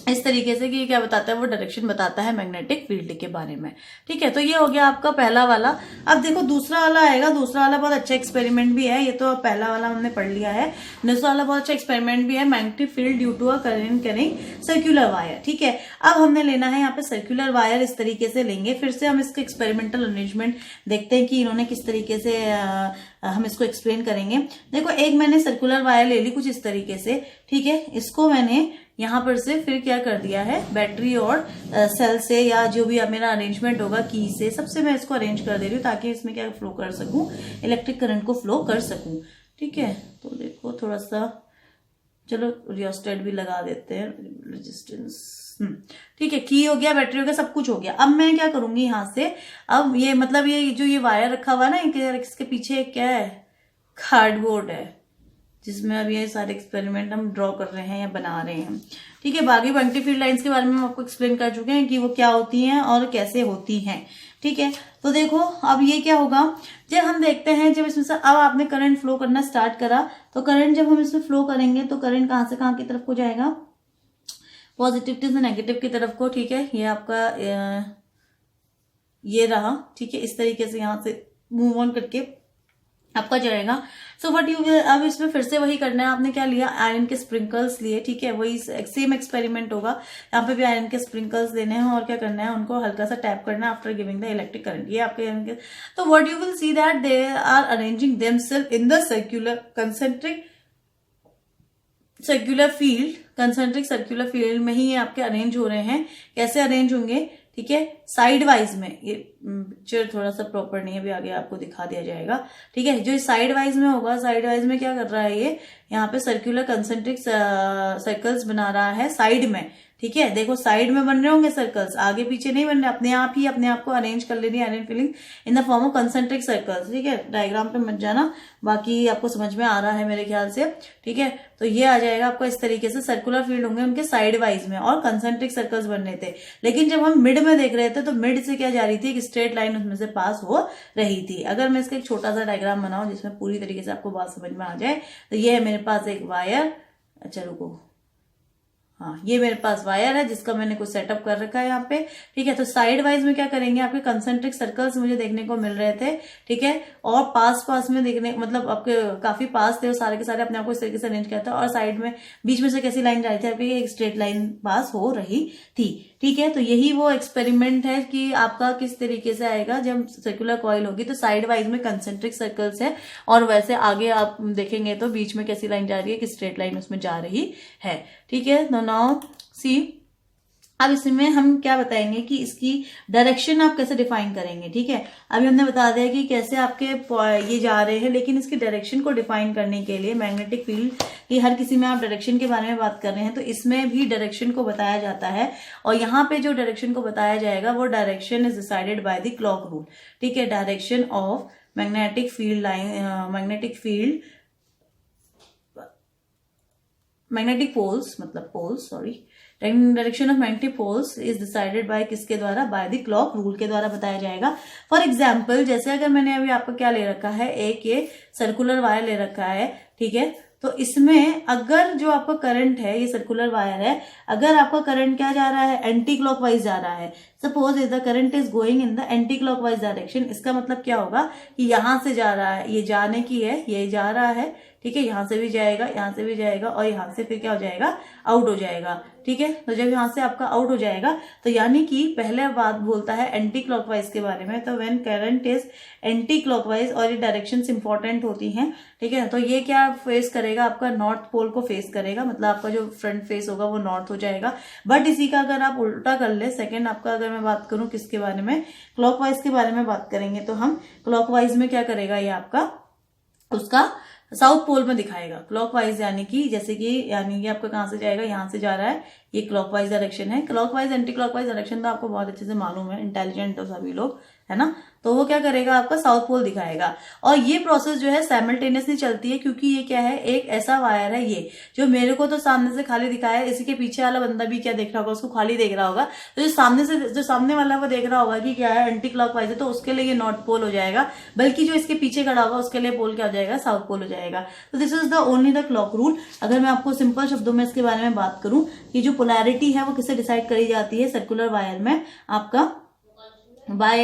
इस तरीके से कि ये क्या बताता है, वो डायरेक्शन बताता है मैग्नेटिक फील्ड के बारे में। ठीक है, तो ये हो गया आपका पहला वाला। अब देखो दूसरा वाला आएगा, दूसरा वाला बहुत अच्छा एक्सपेरिमेंट भी है, ये तो पहला वाला हमने पढ़ लिया है, दूसरा वाला बहुत अच्छा एक्सपेरिमेंट भी है, magnetic field due to a current carrying circular wire. ठीक है, अब हमने लेना है यहाँ पे सर्कुलर वायर, इस तरीके से लेंगे। फिर से हम इसका एक्सपेरिमेंटल अरेंजमेंट देखते हैं कि इन्होंने किस तरीके से हम इसको एक्सप्लेन करेंगे। देखो एक मैंने सर्कुलर वायर ले ली कुछ इस तरीके से, ठीक है, इसको मैंने यहाँ पर से फिर क्या कर दिया है, बैटरी और सेल से, या जो भी मेरा अरेंजमेंट होगा की से, सबसे मैं इसको अरेंज कर दे रही हूँ ताकि इसमें क्या फ्लो कर सकूं, इलेक्ट्रिक करंट को फ्लो कर सकूं। ठीक है, तो देखो थोड़ा सा, चलो रियोस्टेट भी लगा देते हैं, रेजिस्टेंस। ठीक है, की हो गया, बैटरी हो गया, सब कुछ हो गया। अब मैं क्या करूंगी यहाँ से, अब ये मतलब ये जो ये वायर रखा हुआ है ना, इसके पीछे क्या है, कार्डबोर्ड है, जिसमें अब ये सारे एक्सपेरिमेंट हम ड्रॉ कर रहे हैं या बना रहे हैं। ठीक है, बाकी मैग्नेटिक फील्ड लाइंस के बारे में हम आपको एक्सप्लेन कर चुके हैं कि वो क्या होती हैं और कैसे होती हैं। ठीक है, तो देखो अब ये क्या होगा, जब हम देखते हैं, जब इसमें से अब आपने करंट फ्लो करना स्टार्ट करा, तो करंट जब हम इसमें फ्लो करेंगे तो करंट कहाँ से कहाँ की तरफ को जाएगा, पॉजिटिव से नेगेटिव की तरफ को। ठीक है, ये आपका ये रहा। ठीक है, इस तरीके से यहाँ से मूव ऑन करके आपका जाएगा। सो व्हाट यू विल, अब इसमें फिर से वही करना है, आपने क्या लिया, आयरन के स्प्रिंकल्स लिए। ठीक है, वही सेम एक्सपेरिमेंट होगा, यहाँ पे भी आयरन के स्प्रिंकल्स लेने हैं, और क्या करना है, उनको हल्का सा टैप करना है after giving the electric current. ये आपके आयरन के, तो what you will see that they are arranging themselves in the circular concentric circular field, concentric circular field में ही ये आपके अरेंज हो रहे हैं। कैसे अरेंज होंगे, ठीक है, साइड वाइज में। ये पिक्चर थोड़ा सा प्रॉपर नहीं है, अभी आगे आपको दिखा दिया जाएगा। ठीक है, जो साइड वाइज में होगा, साइड वाइज में क्या कर रहा है, ये यहाँ पे सर्कुलर कंसेंट्रिक सर्कल्स बना रहा है साइड में। ठीक है, देखो साइड में बन रहे होंगे सर्कल्स, आगे पीछे नहीं बन रहे, अपने आप ही अपने आप को अरेंज कर लेनी है iron field in the form of concentric circles. ठीक है, डायग्राम पे मत जाना, बाकी आपको समझ में आ रहा है मेरे ख्याल से। ठीक है, तो ये आ जाएगा आपको इस तरीके से, सर्कुलर फील्ड होंगे उनके साइड वाइज में, और कंसेंट्रिक सर्कल्स बन रहे थे। लेकिन जब हम मिड में देख रहे थे, तो मिड से क्या जा रही थी, एक स्ट्रेट लाइन उसमें से पास हो रही थी। अगर मैं इसका एक छोटा सा डायग्राम बनाऊं जिसमें पूरी तरीके से आपको बात समझ में आ जाए, तो ये है मेरे पास एक वायर, अच्छा रुको, हाँ ये मेरे पास वायर है जिसका मैंने कुछ सेटअप कर रखा है यहाँ पे। ठीक है, तो साइड वाइज में क्या करेंगे, आपके कंसेंट्रिक सर्कल्स मुझे देखने को मिल रहे थे। ठीक है, और पास पास में देखने, मतलब आपके काफी पास थे, सारे के सारे अपने आप को इस तरीके से अरेंज किया था, और साइड में बीच में से कैसी लाइन जा रही थी, आपकी एक स्ट्रेट लाइन पास हो रही थी। ठीक है, तो यही वो एक्सपेरिमेंट है कि आपका किस तरीके से आएगा, जब सर्कुलर कॉइल होगी तो साइड वाइज में कंसेंट्रिक सर्कल्स है, और वैसे आगे आप देखेंगे तो बीच में कैसी लाइन जा रही है, कि स्ट्रेट लाइन उसमें जा रही है। ठीक है, तो नाउ सी, अब इसमें हम क्या बताएंगे कि इसकी डायरेक्शन आप कैसे डिफाइन करेंगे। ठीक है, अभी हमने बता दिया कि कैसे आपके ये जा रहे हैं, लेकिन इसकी डायरेक्शन को डिफाइन करने के लिए मैग्नेटिक फील्ड की हर किसी में आप डायरेक्शन के बारे में बात कर रहे हैं, तो इसमें भी डायरेक्शन को बताया जाता है, और यहाँ पे जो डायरेक्शन को बताया जाएगा वो direction is decided by the clock rule. ठीक है, direction of magnetic field line, magnetic poles, मतलब poles, sorry, direction of magnetic poles is decided by किसके द्वारा, बाय द क्लॉक रूल के द्वारा बताया जाएगा। फॉर एग्जाम्पल, जैसे अगर मैंने अभी आपका क्या ले रखा है, एक ये सर्कुलर वायर ले रखा है। ठीक है, तो इसमें अगर जो आपका करंट है, ये सर्कुलर वायर है, अगर आपका करंट क्या जा रहा है, एंटी क्लॉकवाइज जा रहा है, suppose if the current is going in the anti clockwise direction, इसका मतलब क्या होगा कि यहां से जा रहा है, ये जाने की है, ये जा रहा है। ठीक है, यहाँ से भी जाएगा, यहाँ से भी जाएगा और यहाँ से फिर क्या हो जाएगा, आउट हो जाएगा। ठीक है, तो जब यहाँ से आपका आउट हो जाएगा तो यानी कि पहले बात बोलता है एंटी क्लॉकवाइज के बारे में। तो when current is anti clockwise और ये डायरेक्शंस इंपॉर्टेंट होती हैं, ठीक है, तो ये क्या फेस करेगा, आपका नॉर्थ पोल को फेस करेगा, मतलब आपका जो फ्रंट फेस होगा वो नॉर्थ हो जाएगा। बट इसी का अगर आप उल्टा कर ले, सेकेंड आपका अगर मैं बात करूं किसके बारे में, क्लॉकवाइज के बारे में बात करेंगे, तो हम क्लॉकवाइज में क्या करेगा, ये आपका उसका साउथ पोल में दिखाएगा। क्लॉकवाइज यानी कि जैसे कि यानी कि आपका कहां से जाएगा, यहां से जा रहा है, ये क्लॉकवाइज डायरेक्शन है। क्लॉकवाइज एंटी क्लॉकवाइज डायरेक्शन तो आपको बहुत अच्छे से मालूम है, इंटेलिजेंट हो सभी लोग, है ना। तो वो क्या करेगा, आपका साउथ पोल दिखाएगा। और ये प्रोसेस जो है साइमल्टेनियसली चलती है, क्योंकि ये क्या है, एक ऐसा वायर है ये जो मेरे को तो सामने से खाली दिखाया है, इसी के पीछे वाला बंदा भी क्या देख रहा होगा, उसको खाली देख रहा होगा। तो जो सामने वाला वो देख रहा होगा कि क्या है, एंटी क्लॉकवाइज है, तो उसके लिए ये नॉर्थ पोल हो जाएगा, बल्कि जो इसके पीछे खड़ा होगा उसके लिए पोल क्या हो जाएगा, साउथ पोल हो जाएगा। तो this is the only the clock rule. अगर मैं आपको सिंपल शब्दों में इसके बारे में बात करूं कि जो पोलैरिटी है वो किससे डिसाइड करी जाती है, सर्कुलर वायर में आपका बाय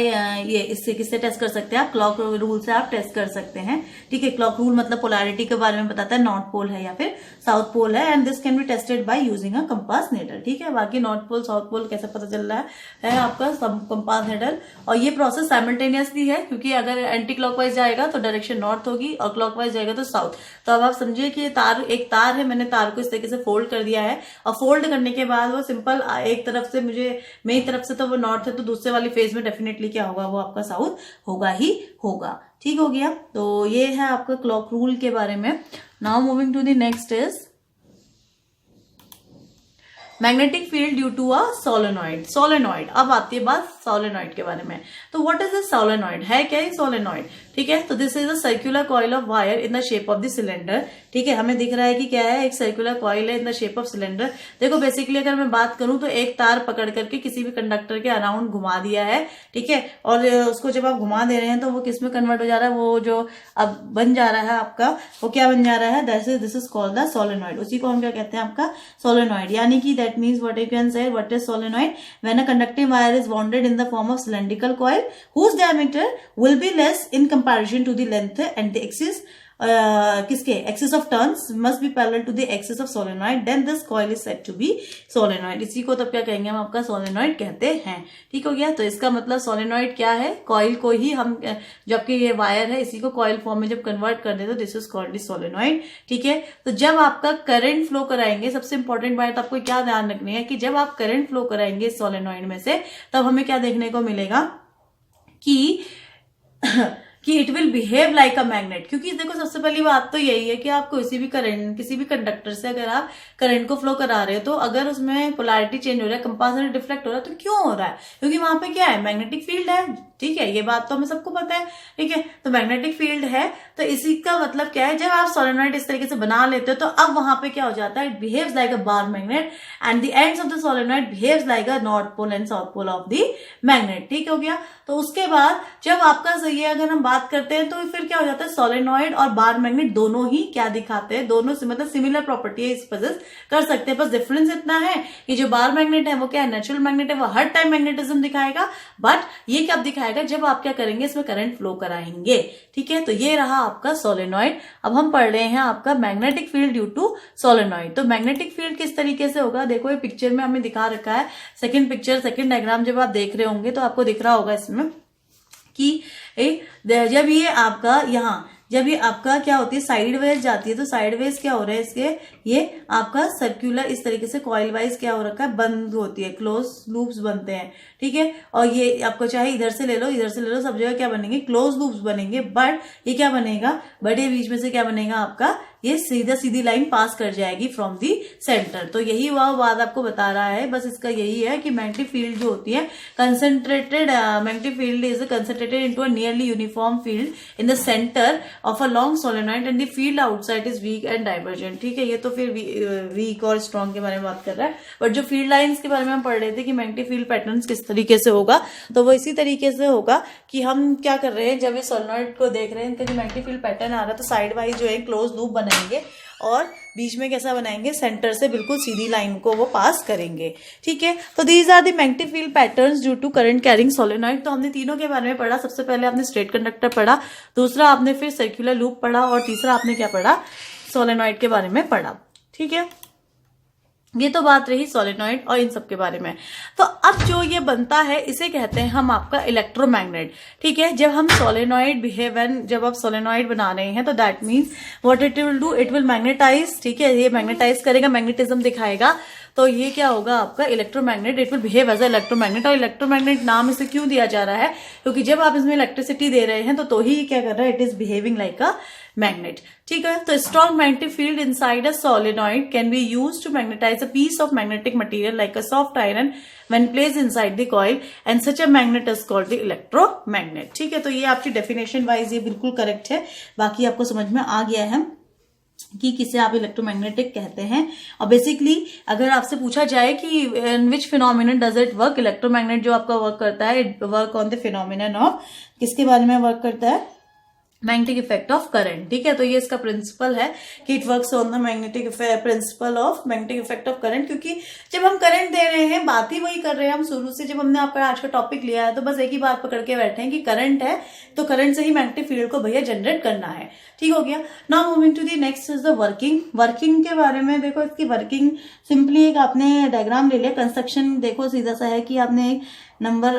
ये इससे किससे टेस्ट कर सकते हैं आप, क्लॉक रूल से आप टेस्ट कर सकते हैं। ठीक है, क्लॉक रूल मतलब पोलैरिटी के बारे में बताता है, नॉर्थ पोल है या फिर साउथ पोल है, and this can be tested by using a compass needle. ठीक है, बाकी नॉर्थ पोल साउथ पोल कैसे पता चल रहा है आपका कंपास नीडल। और ये प्रोसेस साइमल्टेनियसली है, क्योंकि अगर एंटी क्लॉकवाइज जाएगा तो डायरेक्शन नॉर्थ होगी और क्लॉकवाइज जाएगा तो साउथ। तो अब आप समझिए कि एक तार है, मैंने तार को इस तरीके से फोल्ड कर दिया है, और फोल्ड करने के बाद वो सिंपल एक तरफ से मेरी तरफ से तो वो नॉर्थ है, तो दूसरे वाली फेज में डेफिनेटली क्या होगा, वो आपका साउथ होगा ही होगा। ठीक हो गया, तो ये है आपका क्लॉक रूल के बारे में। Now moving to the next is magnetic field due to a solenoid. Solenoid, अब आती है बात सोलेनॉइड के बारे में। तो व्हाट इज अ सोलेनॉइड, है क्या ये सोलेनॉइड। ठीक है, तो this is a circular coil of wire in the shape of the cylinder. ठीक है, हमें दिख रहा है कि क्या है, एक सर्कुलर कॉइल है in the shape of cylinder. देखो बेसिकली अगर मैं बात करूं तो एक तार पकड़ करके किसी भी कंडक्टर के अराउंड घुमा दिया है, ठीक है, और उसको जब आप घुमा दे रहे हैं तो वो किस में कन्वर्ट हो जा रहा है, वो जो अब बन जा रहा है आपका, वो क्या बन जा रहा है, this is called the solenoid. उसी को हम क्या कहते हैं, आपका सोलेनॉइड। यानी कि that means what you can से, what is solenoid, when a conducting wire is bounded in the form of cylindrical coil whose diameter will be less in comparison to the length and the axis किसके axis of turns must be parallel to the axis of solenoid, then this coil is said to be solenoid। इसी को तब क्या कहेंगे, हम आपका solenoid कहते हैं। ठीक हो गया, तो इसका मतलब solenoid क्या है, कॉइल को ही हम, जबकि ये वायर है इसी को कॉइल फॉर्म में जब कन्वर्ट कर दे तो दिस इज कॉल्ड solenoid। ठीक है, तो जब आपका करंट फ्लो कराएंगे, सबसे इंपॉर्टेंट बात आपको क्या ध्यान रखनी है कि जब आप करंट फ्लो कराएंगे सोलेनॉइड में से, तब हमें क्या देखने को मिलेगा कि it will behave like a magnet. क्योंकि देखो सबसे पहली बात तो यही है कि आप किसी भी कंडक्टर से अगर आप करंट को फ्लो करा रहे हो, तो अगर उसमें पोलैरिटी चेंज हो रहा है, कंपास डिफ्लेक्ट हो रहा है, तो क्यों हो रहा है, क्योंकि वहां पे क्या है, मैग्नेटिक फील्ड है। ठीक है, ये बात तो हमें सबको पता है। ठीक है, तो मैग्नेटिक फील्ड है, तो इसी का मतलब क्या है, जब आप सोलेनॉइड इस तरीके से बना लेते हो तो अब वहां पे क्या हो जाता है, it behaves like a bar magnet and the ends of the solenoid behaves like a north pole and south pole of the magnet. ठीक हो गया, तो उसके बाद जब आपका सही है, अगर हम बात करते हैं तो फिर क्या हो जाता है, सोलेनॉइड और बार मैग्नेट दोनों ही क्या दिखाते हैं, दोनों से मतलब सिमिलर प्रॉपर्टी है, इस पजेस कर सकते हैं। बस डिफरेंस इतना है कि जो बार मैग्नेट है वो क्या है, नेचुरल मैग्नेट है, वो हर टाइम मैग्नेटिज्म दिखाएगा, बट ये कब दिखाएगा, जब आप क्या करेंगे, इसमें करंट फ्लो कराएंगे। ठीक है, तो ये रहा आपका सोलेनॉइड। अब हम पढ़ रहे हैं आपका magnetic field due to solenoid. तो मैग्नेटिक फील्ड किस तरीके से होगा, देखो ये पिक्चर में हमें दिखा रखा है, सेकंड डायग्राम जब आप देख रहे होंगे तो आपको दिख रहा होगा इसमें कि जब ये आपका क्या होती है, साइडवेज जाती है, तो साइडवेज क्या हो रहा है इसके, ये आपका सर्कुलर इस तरीके से कॉइल वाइज क्या हो रखा है, बंद होती है, क्लोज लूप्स बनते हैं। ठीक है, और ये आपको चाहे इधर से ले लो सब जगह क्या बनेंगे, क्लोज लूप्स बनेंगे, बट ये क्या बनेगा, बट ये बीच में से क्या बनेगा आपका, ये सीधी लाइन पास कर जाएगी फ्रॉम दी सेंटर। तो यही वह बात आपको बता रहा है, बस इसका यही है कि मैग्नेटिक फील्ड जो होती है concentrated, magnetic field is concentrated into a nearly uniform field in the centre of a long solenoid and the field outside is weak and divergent. ठीक है, ये तो फिर वीक और स्ट्रॉन्ग के बारे में बात कर रहा है, बट जो फील्ड लाइंस के बारे में हम पढ़ रहे थे कि मैग्नेटिक फील्ड पैटर्न किस तरीके से होगा, तो वो इसी तरीके से होगा कि हम क्या कर रहे हैं, जब ये सोलेनॉइड को देख रहे हैं, इनका जो मैग्नेटिक फील्ड पैटर्न आ रहा है, तो साइड वाइज जो है क्लोज लूप बना बनाएंगे और बीच में कैसा बनाएंगे, सेंटर से बिल्कुल सीधी लाइन को वो पास करेंगे। ठीक है, तो these are the magnetic field patterns due to current carrying solenoid. तो हमने तीनों के बारे में पढ़ा। सबसे पहले आपने स्ट्रेट कंडक्टर पढ़ा, दूसरा आपने फिर सर्कुलर लूप पढ़ा और तीसरा आपने क्या पढ़ा, सोलेनॉइड के बारे में पढ़ा। ठीक है, ये तो बात रही सोलेनॉइड और इन सब के बारे में। तो अब जो ये बनता है इसे कहते हैं हम आपका इलेक्ट्रोमैग्नेट। ठीक है, जब हम सोलेनॉइड जब आप सोलेनॉइड बना रहे हैं तो that means what it will do, it will magnetize. ठीक है, ये मैग्नेटाइज करेगा, मैग्नेटिज्म दिखाएगा। तो ये क्या होगा आपका electromagnet, it will behave as a electromagnet. और इलेक्ट्रोमैग्नेट नाम इसे क्यों दिया जा रहा है, क्योंकि जब आप इसमें इलेक्ट्रिसिटी दे रहे हैं तो ही क्या कर रहा है, it is behaving like a magnet. ठीक है, तो strong magnetic field inside a solenoid can be used to magnetize a piece of magnetic material like a soft iron when placed inside the coil and such a magnet is called the electromagnet. ठीक है, तो ये आपकी definition wise ये बिल्कुल correct है। बाकी आपको समझ में आ गया है कि किसे आप इलेक्ट्रोमैग्नेटिक कहते हैं। और बेसिकली अगर आपसे पूछा जाए कि in which phenomenon does it work, electromagnet जो आपका वर्क करता है, it work on the phenomenon of, किसके बारे में वर्क करता है, मैग्नेटिक इफेक्ट ऑफ करंट। ठीक है, तो ये इसका प्रिंसिपल है कि it works on the magnetic principle of magnetic effect of current. क्योंकि जब हम करंट दे रहे हैं, बात ही वही कर रहे हैं हम शुरू से। जब हमने आपका आज का टॉपिक लिया है तो बस एक ही बात पकड़ के बैठे हैं कि करंट है तो करंट से ही मैग्नेटिक फील्ड को भैया जनरेट करना है। ठीक हो गया। Now moving to the next is the working. Working के बारे में देखो, इसकी वर्किंग सिंपली एक आपने डायग्राम ले लिया। कंस्ट्रक्शन देखो सीधा सा है कि आपने एक number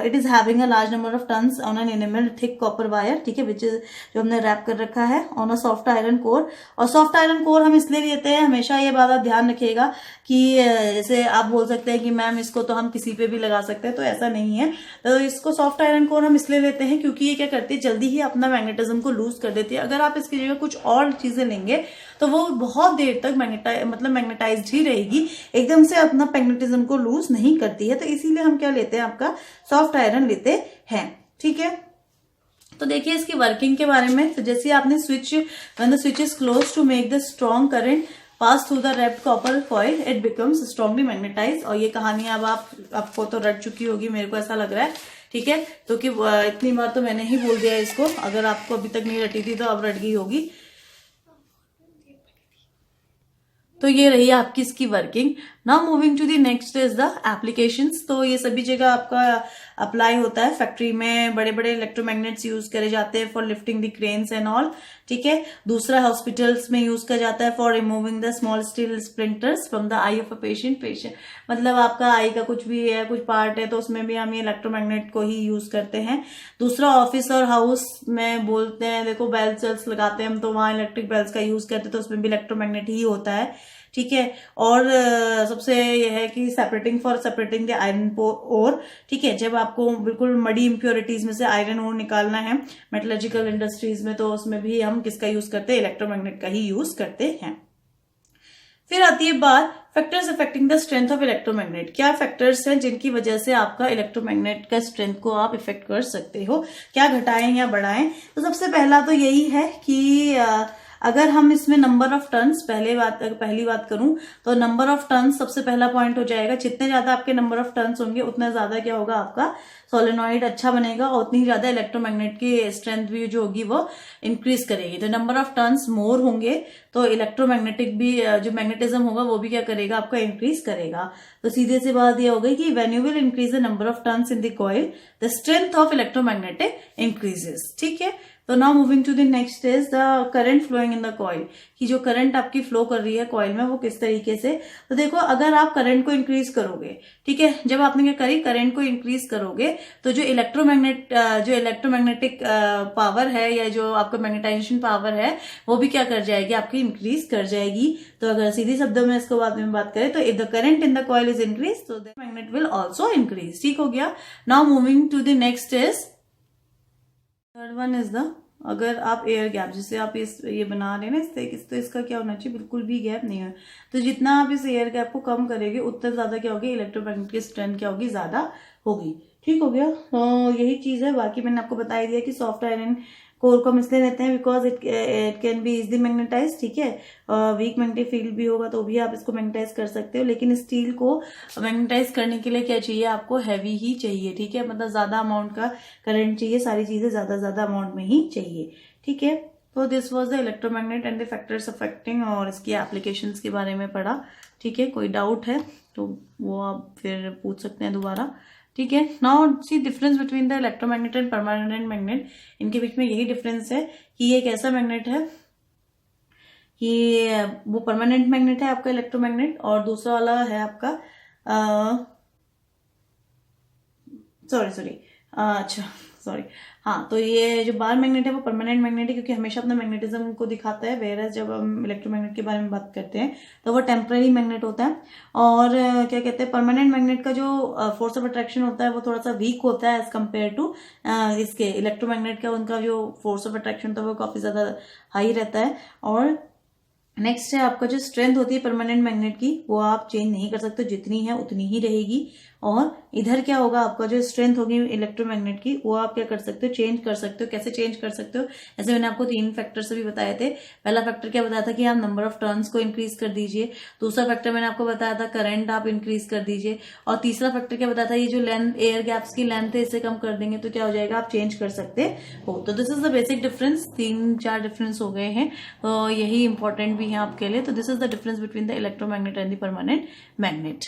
it is having a large number of turns on an enamel thick copper wire. ठीक है, विच इज जो हमने रैप कर रखा है on a soft iron core. और सॉफ्ट आयरन कोर हम इसलिए लेते हैं, हमेशा ये बात आप ध्यान रखिएगा कि जैसे आप बोल सकते हैं कि मैम इसको तो हम किसी पे भी लगा सकते हैं, तो ऐसा नहीं है। तो इसको सॉफ्ट आयरन कोर हम इसलिए लेते हैं क्योंकि ये क्या करती है, जल्दी ही अपना मैग्नेटिज्म को लूज कर देती है। अगर आप इसकी जगह कुछ और चीजें लेंगे तो वो बहुत देर तक मैग्नेटाइज्ड ही रहेगी, एकदम से अपना मैग्नेटिज्म को लूज नहीं करती है। तो इसीलिए हम क्या लेते हैं, आपका सॉफ्ट आयरन लेते हैं। ठीक है, तो देखिए इसकी वर्किंग के बारे में। तो जैसे आपने switch, when the switch is close to make the strong current pass through the wrapped copper coil, it becomes strongly magnetize. और ये कहानी अब आपको तो रट चुकी होगी, मेरे को ऐसा लग रहा है। ठीक है, तो कि इतनी बार तो मैंने ही बोल दिया इसको, अगर आपको अभी तक नहीं रटी थी तो अब रट गई होगी। तो ये रही आपकी इसकी working. Now moving to the next is the applications. तो ये सभी जगह आपका अप्लाई होता है। फैक्ट्री में बड़े बड़े इलेक्ट्रोमैग्नेट्स यूज करे जाते हैं for lifting the cranes and all. ठीक है, दूसरा हॉस्पिटल्स में यूज किया जाता है for removing the small steel splinters from the I of a patient. मतलब आपका आई का कुछ भी है, कुछ पार्ट है, तो उसमें भी हम ये इलेक्ट्रोमैग्नेट को ही यूज करते हैं। दूसरा ऑफिस और हाउस में बोलते हैं, देखो बेल्स वेल्स लगाते हैं हम, तो वहां इलेक्ट्रिक बेल्स का यूज करते हैं, तो उसमें भी इलेक्ट्रोमैग्नेट ही होता है। ठीक है, और सबसे यह है कि सेपरेटिंग द आयरन ओर। ठीक है, जब आपको बिल्कुल मडी इंप्योरिटीज में से आयरन ओर निकालना है मेटलर्जिकल इंडस्ट्रीज में, तो उसमें भी हम किसका यूज करते हैं, इलेक्ट्रोमैग्नेट का ही यूज करते हैं। फिर आती है बात factors affecting the strength of electromagnet. क्या फैक्टर्स हैं जिनकी वजह से आपका इलेक्ट्रोमैग्नेट का स्ट्रेंथ को आप इफेक्ट कर सकते हो, क्या घटाएं या बढ़ाएं। तो सबसे पहला तो यही है कि अगर हम इसमें नंबर ऑफ टर्न्स, पहली बात करूं तो नंबर ऑफ टर्न्स सबसे पहला पॉइंट हो जाएगा। जितने ज्यादा आपके नंबर ऑफ टर्न्स होंगे उतना ज्यादा क्या होगा, आपका सोलेनॉइड अच्छा बनेगा और उतनी ही ज्यादा इलेक्ट्रोमैग्नेट की स्ट्रेंथ भी जो होगी वो इंक्रीज करेगी। तो नंबर ऑफ टर्न्स मोर होंगे तो इलेक्ट्रोमैग्नेटिक भी जो मैग्नेटिज्म होगा वो भी क्या करेगा, आपका इंक्रीज करेगा। तो सीधे सी बात ये हो गई कि when you will increase the number of turns in the coil, the strength of electromagnetic increases. ठीक है, तो now moving to the next is the current flowing in the coil, कि जो करंट आपकी फ्लो कर रही है कॉइल में वो किस तरीके से। तो देखो, अगर आप करंट को इंक्रीज करोगे, ठीक है, जब आपने क्या करी, करंट को इंक्रीज करोगे, तो जो इलेक्ट्रोमैग्नेटिक पावर है या जो आपका मैग्नेटाइजेशन पावर है वो भी क्या कर जाएगी, आपकी इंक्रीज कर जाएगी। तो अगर सीधी शब्दों में इसको बाद में बात करें तो if the current in the coil is increase तो the magnet will also increase. ठीक हो गया। Now moving to the next is third one is the, अगर आप एयर गैप, जैसे आप ये बना रहे हैं ना तो इसका क्या होना चाहिए, बिल्कुल भी गैप नहीं है। तो जितना आप इस एयर गैप को कम करेंगे उतना ज्यादा क्या होगी, इलेक्ट्रोमैग्नेट की स्ट्रेंथ क्या होगी, ज्यादा होगी। ठीक हो गया। तो यही चीज है। बाकी मैंने आपको बता दिया कि सॉफ्ट आयरन कोर को हम इसलिए लेते हैं because it can be easily magnetize. ठीक है, वीक मैग्नेटिक फील्ड भी होगा तो भी आप इसको मैग्नेटाइज कर सकते हो, लेकिन स्टील को मैग्नेटाइज करने के लिए क्या चाहिए, आपको हैवी ही चाहिए। ठीक है, मतलब ज्यादा अमाउंट का करंट चाहिए, सारी चीजें ज्यादा अमाउंट में ही चाहिए। ठीक है, तो this was the electromagnet and the factors affecting, और इसकी एप्लीकेशंस के बारे में पढ़ा। ठीक है, कोई डाउट है तो वो आप फिर पूछ सकते हैं दोबारा। ठीक है, now see difference between the electromagnet and permanent magnet. इनके बीच में यही डिफरेंस है कि ये एक ऐसा मैग्नेट है कि वो परमानेंट मैग्नेट है आपका इलेक्ट्रोमैग्नेट, और दूसरा वाला है आपका सॉरी हाँ, तो ये जो बार मैग्नेट है वो परमानेंट मैग्नेट है, क्योंकि हमेशा अपना मैग्नेटिज्म को दिखाता है, वेरस जब हम इलेक्ट्रोमैग्नेट के बारे में बात करते हैं तो वो टेम्पररी मैग्नेट होता है। और क्या कहते हैं, परमानेंट मैग्नेट का जो फोर्स ऑफ अट्रैक्शन होता है वो थोड़ा सा वीक होता है एज कम्पेयर टू इसके इलेक्ट्रोमैग्नेट का, उनका जो फोर्स ऑफ अट्रैक्शन होता है वो काफी ज्यादा हाई रहता है। और नेक्स्ट है आपका जो स्ट्रेंथ होती है परमानेंट मैग्नेट की, वो आप चेंज नहीं कर सकते, जितनी है उतनी ही रहेगी। और इधर क्या होगा, आपका जो स्ट्रेंथ होगी इलेक्ट्रोमैग्नेट की, वो आप क्या कर सकते हो, चेंज कर सकते हो। कैसे चेंज कर सकते हो, जैसे मैंने आपको 3 फैक्टर से भी बताए थे। पहला फैक्टर क्या बताया था कि आप नंबर ऑफ टर्न्स को इंक्रीज कर दीजिए। दूसरा फैक्टर मैंने आपको बताया था करंट आप इंक्रीज कर दीजिए। और तीसरा फैक्टर क्या बताया था, ये जो लेंथ, एयर गैप्स की लेंथ है, इसे कम कर देंगे तो क्या हो जाएगा, आप चेंज कर सकते हो। तो this is the basic difference. 3-4 difference हो गए हैं, तो यही इंपॉर्टेंट भी है आपके लिए। तो this is the difference between the electromagnet and the permanent magnet.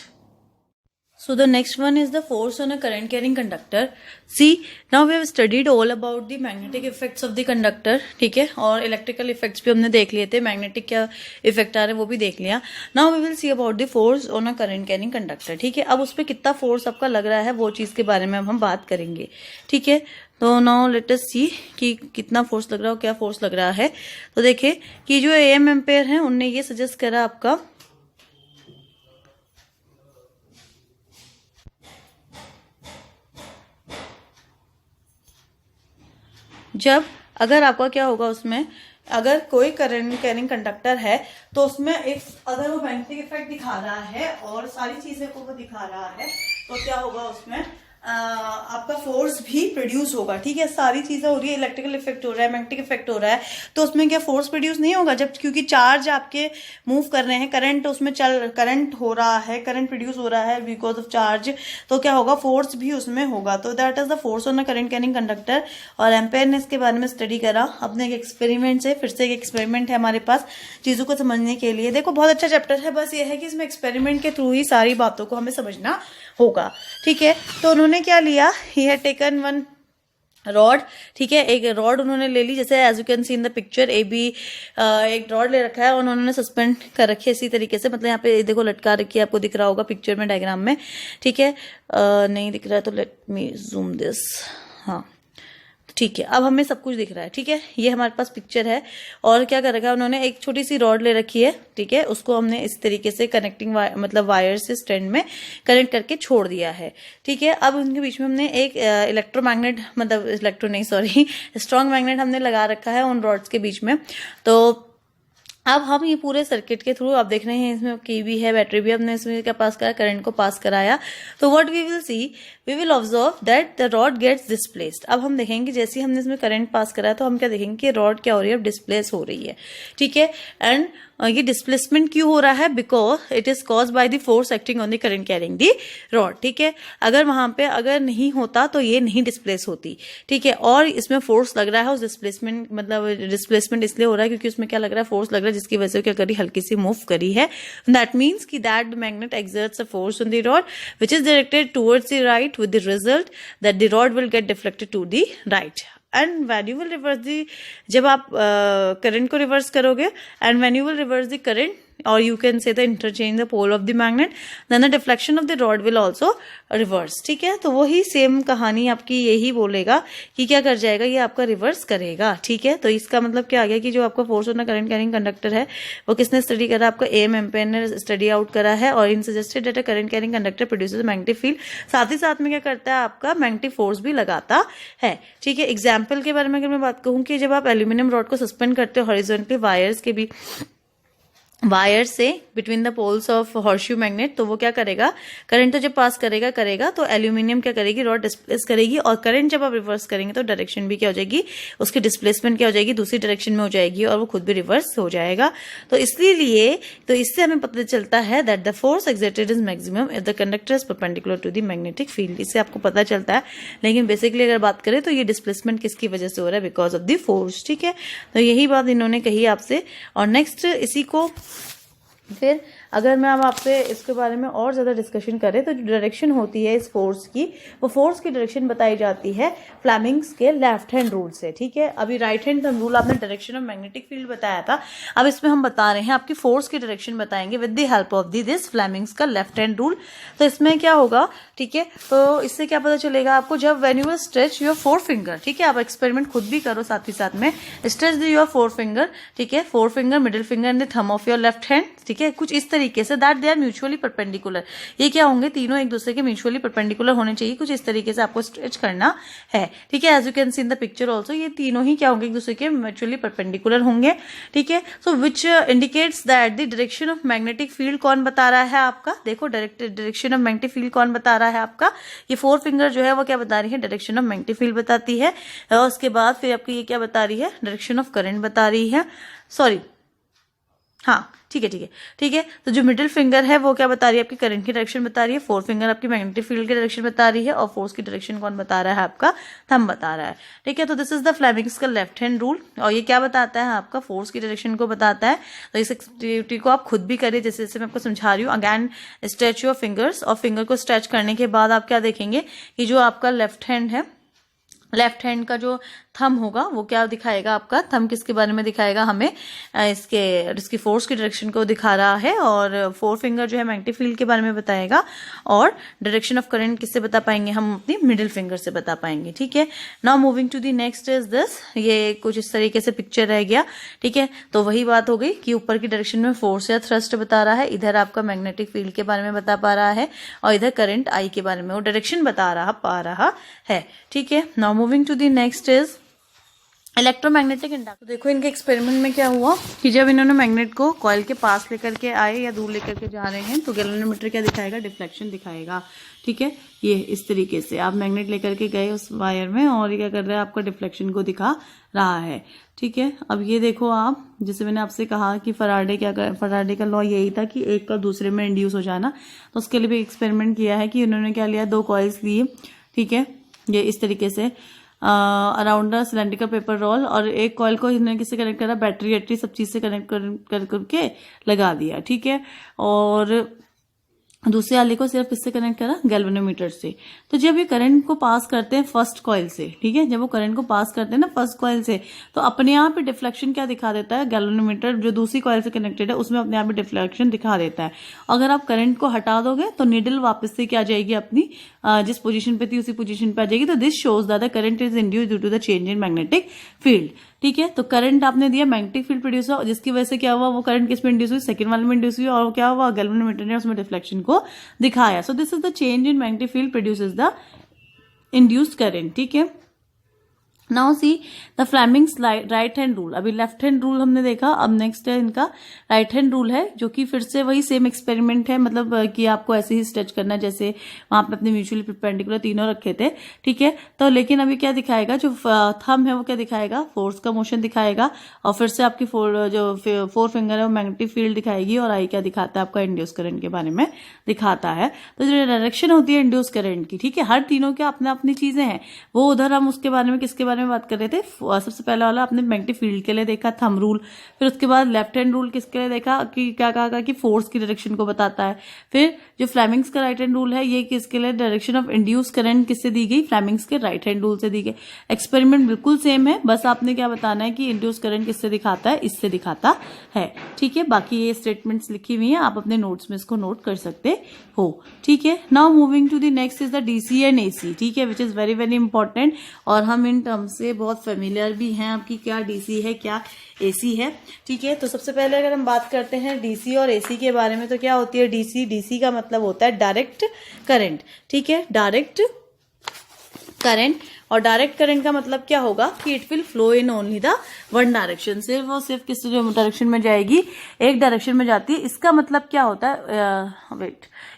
So the next one is the force on a current carrying conductor. See, now we have studied all about the magnetic effects of the conductor. ठीक है, और electrical effects भी हमने देख लिए थे, magnetic क्या effect आ रहे हैं वो भी देख लिया। Now we will see about the force on a current carrying conductor. ठीक है, अब उस पर कितना फोर्स आपका लग रहा है वो चीज के बारे में अब हम बात करेंगे। ठीक है, तो नाउ लेट अस सी कि कितना फोर्स लग रहा है, क्या फोर्स लग रहा है। तो देखिए कि जो AM एम्पेयर है उनने ये सजेस्ट करा आपका, जब अगर आपका क्या होगा, उसमें अगर कोई करंट कैरिंग कंडक्टर है तो उसमें अगर वो मैग्नेटिक इफेक्ट दिखा रहा है और सारी चीजें को वो दिखा रहा है, तो क्या होगा, उसमें आपका फोर्स भी प्रोड्यूस होगा। ठीक है, सारी चीजें हो रही है, इलेक्ट्रिकल इफेक्ट हो रहा है, मैग्नेटिक इफेक्ट हो रहा है, तो उसमें क्या फोर्स प्रोड्यूस नहीं होगा, जब क्योंकि चार्ज आपके मूव कर रहे हैं, करंट उसमें करंट हो रहा है, करंट प्रोड्यूस हो रहा है बिकॉज ऑफ चार्ज, तो क्या होगा, फोर्स भी उसमें होगा। तो that is the force on a current carrying conductor. और एम्पेयर ने इसके बारे में स्टडी करा अपने एक एक्सपेरिमेंट से। फिर से एक एक्सपेरिमेंट है हमारे पास चीजों को समझने के लिए। देखो बहुत अच्छा चैप्टर है, बस ये है कि इसमें एक्सपेरिमेंट के थ्रू ही सारी बातों को हमें समझना होगा। ठीक है, तो उन्होंने क्या लिया, he had taken one rod. ठीक है, एक रॉड उन्होंने ले ली, जैसे as you can see in the picture AB एक रॉड ले रखा है और उन्होंने सस्पेंड कर रखी है इसी तरीके से, मतलब यहाँ पे देखो लटका रखी है, आपको दिख रहा होगा पिक्चर में, डायग्राम में। ठीक है, नहीं दिख रहा है तो लेट मी जूम दिस। हाँ ठीक है, अब हमें सब कुछ दिख रहा है। ठीक है, ये हमारे पास पिक्चर है और क्या कर रखा है उन्होंने, एक छोटी सी रॉड ले रखी है। ठीक है, उसको हमने इस तरीके से कनेक्टिंग मतलब वायर से स्टैंड में कनेक्ट करके छोड़ दिया है। ठीक है, अब उनके बीच में हमने एक इलेक्ट्रोमैग्नेट मतलब स्ट्रॉन्ग मैग्नेट हमने लगा रखा है उन रॉड्स के बीच में। तो अब हम ये पूरे सर्किट के थ्रू आप देख रहे हैं, इसमें की भी है, बैटरी भी हमने इसमें क्या पास कराया, करंट को पास कराया। तो what we will see, we will observe that the rod gets displaced. अब हम देखेंगे जैसे ही हमने इसमें करंट पास कराया तो हम क्या देखेंगे कि रॉड क्या हो रही है, अब डिस्प्लेस हो रही है। ठीक है, एंड ये डिस्प्लेसमेंट क्यों हो रहा है, because it is cause by the force acting on the current carrying the rod. ठीक है, अगर वहां पे अगर नहीं होता तो ये नहीं डिस्प्लेस होती। ठीक है, और इसमें फोर्स लग रहा है, उस डिस्प्लेसमेंट मतलब डिस्प्लेसमेंट इसलिए हो रहा है क्योंकि उसमें क्या लग रहा है, फोर्स लग रहा है, जिसकी वजह से क्या करी, हल्की सी मूव करी है। दैट मीन्स कि that magnet exerts a force on the rod which is directed towards the right with the result that the rod will get deflected to the right. And when you will reverse the, जब आप current को reverse करोगे, and when you will reverse the current or you can say the interchange the pole of the magnet, then the deflection of the rod will also reverse. ठीक है, तो वही same कहानी आपकी यही बोलेगा कि क्या कर जाएगा, ये आपका रिवर्स करेगा। ठीक है, तो इसका मतलब क्या आ गया कि जो आपका force on the current carrying conductor है वो किसने स्टडी करा, आपका AM एम्पेयर ने स्टडी आउट करा है। और इन suggested that a current carrying conductor produces magnetic field, साथ ही साथ में क्या करता है, आपका मैग्नेटिक फोर्स भी लगाता है। ठीक है, एग्जाम्पल के बारे में अगर मैं बात कहूँ कि जब आप एल्यूमिनियम रॉड को सस्पेंड करते हो हॉरिजॉन्टली वायर्स के भी वायर से between the poles of horseshoe magnet, तो वो क्या करेगा, करंट तो जब पास करेगा तो एल्यूमिनियम क्या करेगी, रॉड डिस्प्लेस करेगी, और करंट जब आप रिवर्स करेंगे तो डायरेक्शन भी क्या हो जाएगी, उसकी डिस्प्लेसमेंट क्या हो जाएगी, दूसरी डायरेक्शन में हो जाएगी और वो खुद भी रिवर्स हो जाएगा। तो इसलिए तो इससे हमें पता चलता है that the force exerted is maximum if the conductor is perpendicular to the magnetic field. इससे आपको पता चलता है, लेकिन बेसिकली अगर बात करें तो ये डिस्प्लेसमेंट किसकी वजह से हो रहा है, बिकॉज ऑफ द फोर्स। ठीक है, तो यही बात इन्होंने कही आपसे। और नेक्स्ट इसी को फिर अगर मैं अब आपसे इसके बारे में और ज़्यादा डिस्कशन करें तो जो डायरेक्शन होती है इस फोर्स की, वो फोर्स की डायरेक्शन बताई जाती है फ्लेमिंग्स के लेफ्ट हैंड रूल से। ठीक है, अभी राइट हैंड थंब रूल आपने डायरेक्शन ऑफ मैग्नेटिक फील्ड बताया था, अब इसमें हम बता रहे हैं आपकी फोर्स की डायरेक्शन बताएंगे with the help of this Fleming's का लेफ्ट हैंड रूल। तो इसमें क्या होगा, ठीक है, तो इससे क्या पता चलेगा आपको, जब when you stretch your 4 finger, ठीक है, आप एक्सपेरिमेंट खुद भी करो साथ ही साथ में, स्ट्रेच योर 4 फिंगर, ठीक है, 4 finger, middle finger and the thumb of your left hand, ठीक है, कुछ इस तरीके से, that they are mutually perpendicular. ये क्या होंगे, तीनों एक दूसरे के म्यूचुअली परपेंडिकुलर होने चाहिए, कुछ इस तरीके से आपको स्ट्रेच करना है। ठीक है, as you can see in the picture also, ये तीनों ही क्या होंगे, एक दूसरे के म्यूचुअली परपेंडिकुलर होंगे। ठीक है, so which indicates that the direction of magnetic field कौन बता रहा है आपका, देखो डायरेक्शन ऑफ मैग्नेटिक फील्ड कौन बता रहा है आपका, ये 4 फिंगर जो है वो क्या बता रही है, डायरेक्शन ऑफ मैग्नेटिक फील्ड बताती है। और उसके बाद फिर आपकी ये क्या बता रही है, डायरेक्शन ऑफ करंट बता रही है, सॉरी, हाँ ठीक है, तो जो मिडिल फिंगर है वो क्या बता रही है, आपकी करंट की डायरेक्शन बता रही है, 4 फिंगर आपकी मैग्नेटिक फील्ड की डायरेक्शन बता रही है, और फोर्स की डायरेक्शन कौन बता रहा है, आपका थंब बता रहा है। ठीक है, तो दिस इज द फ्लेमिंग्स का लेफ्ट हैंड रूल, और ये क्या बताता है, आपका फोर्स की डायरेक्शन को बताता है। तो इस एक्टिविटी को आप खुद भी करिए, जैसे जैसे मैं आपको समझा रही हूँ। अगैन स्ट्रेच योर फिंगर्स, और फिंगर को स्ट्रेच करने के बाद आप क्या देखेंगे कि जो आपका लेफ्ट हैंड है, लेफ्ट हैंड का जो थंब होगा वो क्या दिखाएगा, आपका थंब किसके बारे में दिखाएगा, हमें इसकी फोर्स की डायरेक्शन को दिखा रहा है, और 4 फिंगर जो है मैग्नेटिक फील्ड के बारे में बताएगा, और डायरेक्शन ऑफ करंट किससे बता पाएंगे, हम अपनी मिडिल फिंगर से बता पाएंगे। ठीक है, now moving to the next is this, ये कुछ इस तरीके से पिक्चर रह गया। ठीक है, तो वही बात हो गई कि ऊपर की डायरेक्शन में फोर्स या थ्रस्ट बता रहा है, इधर आपका मैग्नेटिक फील्ड के बारे में बता पा रहा है, और इधर करंट आई के बारे में वो डायरेक्शन बता रहा है। ठीक है, now moving to the next is electromagnetic induction. देखो इनके एक्सपेरिमेंट में क्या हुआ कि जब इन्होंने मैग्नेट को कॉइल के पास लेकर के आए या दूर लेकर के जा रहे हैं, तो गैल्वेनोमीटर क्या दिखाएगा, डिफ्लेक्शन दिखाएगा। ठीक है, ये इस तरीके से आप मैग्नेट लेकर के गए उस वायर में, और ये क्या कर रहा है, आपका डिफ्लेक्शन को दिखा रहा है। ठीक है, अब ये देखो आप, जैसे मैंने आपसे कहा कि फराडे का लॉ यही था कि एक का दूसरे में इंड्यूस हो जाना, तो उसके लिए भी एक्सपेरिमेंट किया है कि उन्होंने क्या लिया, 2 कॉइल्स लिए। ठीक है, ये इस तरीके से around the cylindrical paper roll, और एक कॉइल को इन्होंने किससे कनेक्ट करा, बैटरी सब चीज से कनेक्ट करके लगा दिया। ठीक है, और दूसरे वाले को सिर्फ इससे कनेक्ट करा, गैल्वेनोमीटर से। तो जब ये करंट को पास करते हैं फर्स्ट कॉइल से, ठीक है, जब वो करंट को पास करते हैं ना फर्स्ट कॉइल से, तो अपने आप ही डिफ्लेक्शन क्या दिखा देता है, गैल्वेनोमीटर जो दूसरी कॉइल से कनेक्टेड है उसमें अपने आप ही डिफ्लेक्शन दिखा देता है। अगर आप करंट को हटा दोगे तो नीडल वापस से क्या आ जाएगी, अपनी जिस पोजीशन पे थी उसी पोजीशन पे आ जाएगी। तो this shows that the current is induced due to the change in magnetic field. ठीक है, तो करंट आपने दिया, मैग्नेटिक फील्ड प्रोड्यूस हुआ, जिसकी वजह से क्या हुआ, वो करंट किस में इंड्यूस हुई, सेकंड वाले में इंड्यूस हुई, और क्या हुआ, गैल्वेनोमीटर ने उसमें डिफ्लेक्शन को दिखाया। So this is the change in magnetic field produces the induced current. ठीक है, now see the Fleming's right hand rule. अभी लेफ्ट हैंड रूल हमने देखा, अब नेक्स्ट है इनका राइट हैंड रूल है, जो कि फिर से वही सेम एक्सपेरिमेंट है, मतलब कि आपको ऐसे ही स्ट्रेच करना जैसे वहां पे अपने म्यूचुअली परपेंडिकुलर तीनों रखे थे। ठीक है, तो लेकिन अभी क्या दिखाएगा, जो थंब है वो क्या दिखाएगा, फोर्स का मोशन दिखाएगा, और फिर से आपकी 4 फिंगर है वो मैग्नेटिक फील्ड दिखाएगी, और आई क्या दिखाता है, आपका इंड्यूस करंट के बारे में दिखाता है। तो जो डायरेक्शन होती है इंड्यूस करंट की, ठीक है, हर तीनों के अपने अपनी चीजें हैं, वो उधर हम उसके बारे में किसके बारे में बात कर रहे थे, सबसे पहला वाला आपने मैग्नेटिक फील्ड के लिए देखा थंब रूल, फिर उसके बाद लेफ्ट हैंड रूल किसके लिए देखा कि क्या कहा कि फोर्स की डायरेक्शन को बताता है। फिर जो फ्लेमिंग्स का राइट हैंड रूल है, ये किसके लिए, डायरेक्शन ऑफ इंड्यूस करंट किससे दी गई, फ्लेमिंग्स के राइट हैंड रूल से दी गई। एक्सपेरिमेंट बिल्कुल सेम है, बस आपने क्या बताना है कि इंड्यूस करंट किससे दिखाता है, इससे दिखाता है। ठीक है, बाकी ये स्टेटमेंट्स लिखी हुई हैं, आप अपने नोट्स में इसको नोट कर सकते हो। ठीक है, now moving to the next is the DC and AC. ठीक है, which is very very important, और हम इन टर्म्स से बहुत फेमिलियर भी हैं आपकी, क्या डीसी है क्या एसी है। ठीक है, तो सबसे पहले अगर हम बात करते हैं डीसी और एसी के बारे में, तो क्या होती है डीसी, डीसी का मतलब होता है डायरेक्ट करंट। ठीक है, डायरेक्ट करंट, और डायरेक्ट करंट का मतलब क्या होगा कि it will flow in only the one direction, सिर्फ वो सिर्फ किस डायरेक्शन में जाएगी, एक डायरेक्शन में जाती है। इसका मतलब क्या होता है,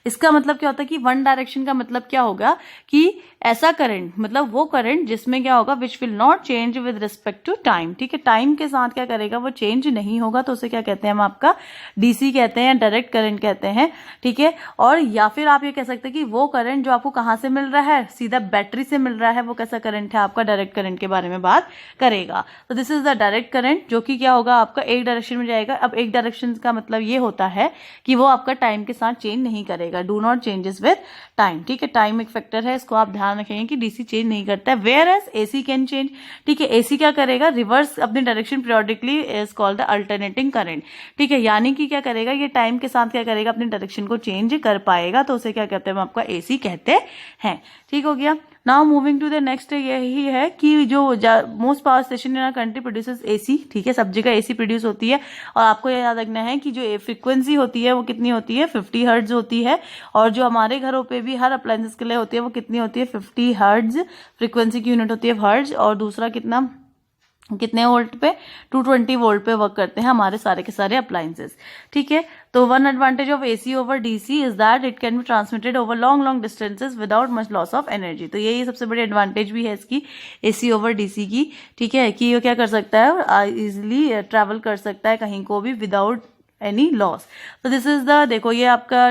इसका मतलब क्या होता है कि वन डायरेक्शन का मतलब क्या होगा कि ऐसा करंट, मतलब वो करंट जिसमें क्या होगा, which will not change with respect to time, ठीक है, टाइम के साथ क्या करेगा, वो चेंज नहीं होगा, तो उसे क्या कहते हैं, हम आपका डीसी कहते हैं या डायरेक्ट करंट कहते हैं, ठीक है। और या फिर आप ये कह सकते हैं कि वो करंट जो आपको कहां से मिल रहा है, सीधा बैटरी से मिल रहा है, वो कैसा करंट है, आपका डायरेक्ट करंट के बारे में बात करेगा। तो this is the direct current, जो कि क्या होगा, आपका एक डायरेक्शन में जाएगा। अब एक डायरेक्शन का मतलब ये होता है कि वो आपका टाइम के साथ चेंज नहीं करेगा, do not changes with time, ठीक है। टाइम एक फैक्टर है, इसको आप ध्यान रखेंगे कि डीसी चेंज नहीं करता है, whereas AC can change, ठीक है। एसी क्या करेगा, रिवर्स अपनी direction periodically, is called the alternating current, ठीक है। यानी कि क्या करेगा, ये टाइम के साथ क्या करेगा, अपनी डायरेक्शन को चेंज कर पाएगा, तो उसे क्या कहते हैं, हम आपका एसी कहते हैं, ठीक हो गया। Now moving to the next, यही है कि जो most power station in our country produces AC, ठीक है, सब जगह एसी प्रोड्यूस होती है। और आपको ये याद रखना है कि जो फ्रीक्वेंसी होती है वो कितनी होती है, 50 हर्ट्ज होती है। और जो हमारे घरों पे भी हर अप्लायंसेस के लिए होती है वो कितनी होती है, 50 हर्ट्ज फ्रीक्वेंसी की यूनिट होती है हर्ट्ज। और दूसरा कितने वोल्ट पे, 220 वोल्ट पे वर्क करते हैं हमारे सारे के सारे अप्लायंसेस, ठीक है। तो one advantage of AC over DC is that it can be transmitted over long long distances without much loss of energy. तो यही सबसे बड़ी एडवांटेज भी है इसकी, एसी ओवर डीसी की, ठीक है, कि ये क्या कर सकता है, इजिली ट्रैवल कर सकता है कहीं को भी विदाउट एनी लॉस। तो दिस इज द, देखो ये आपका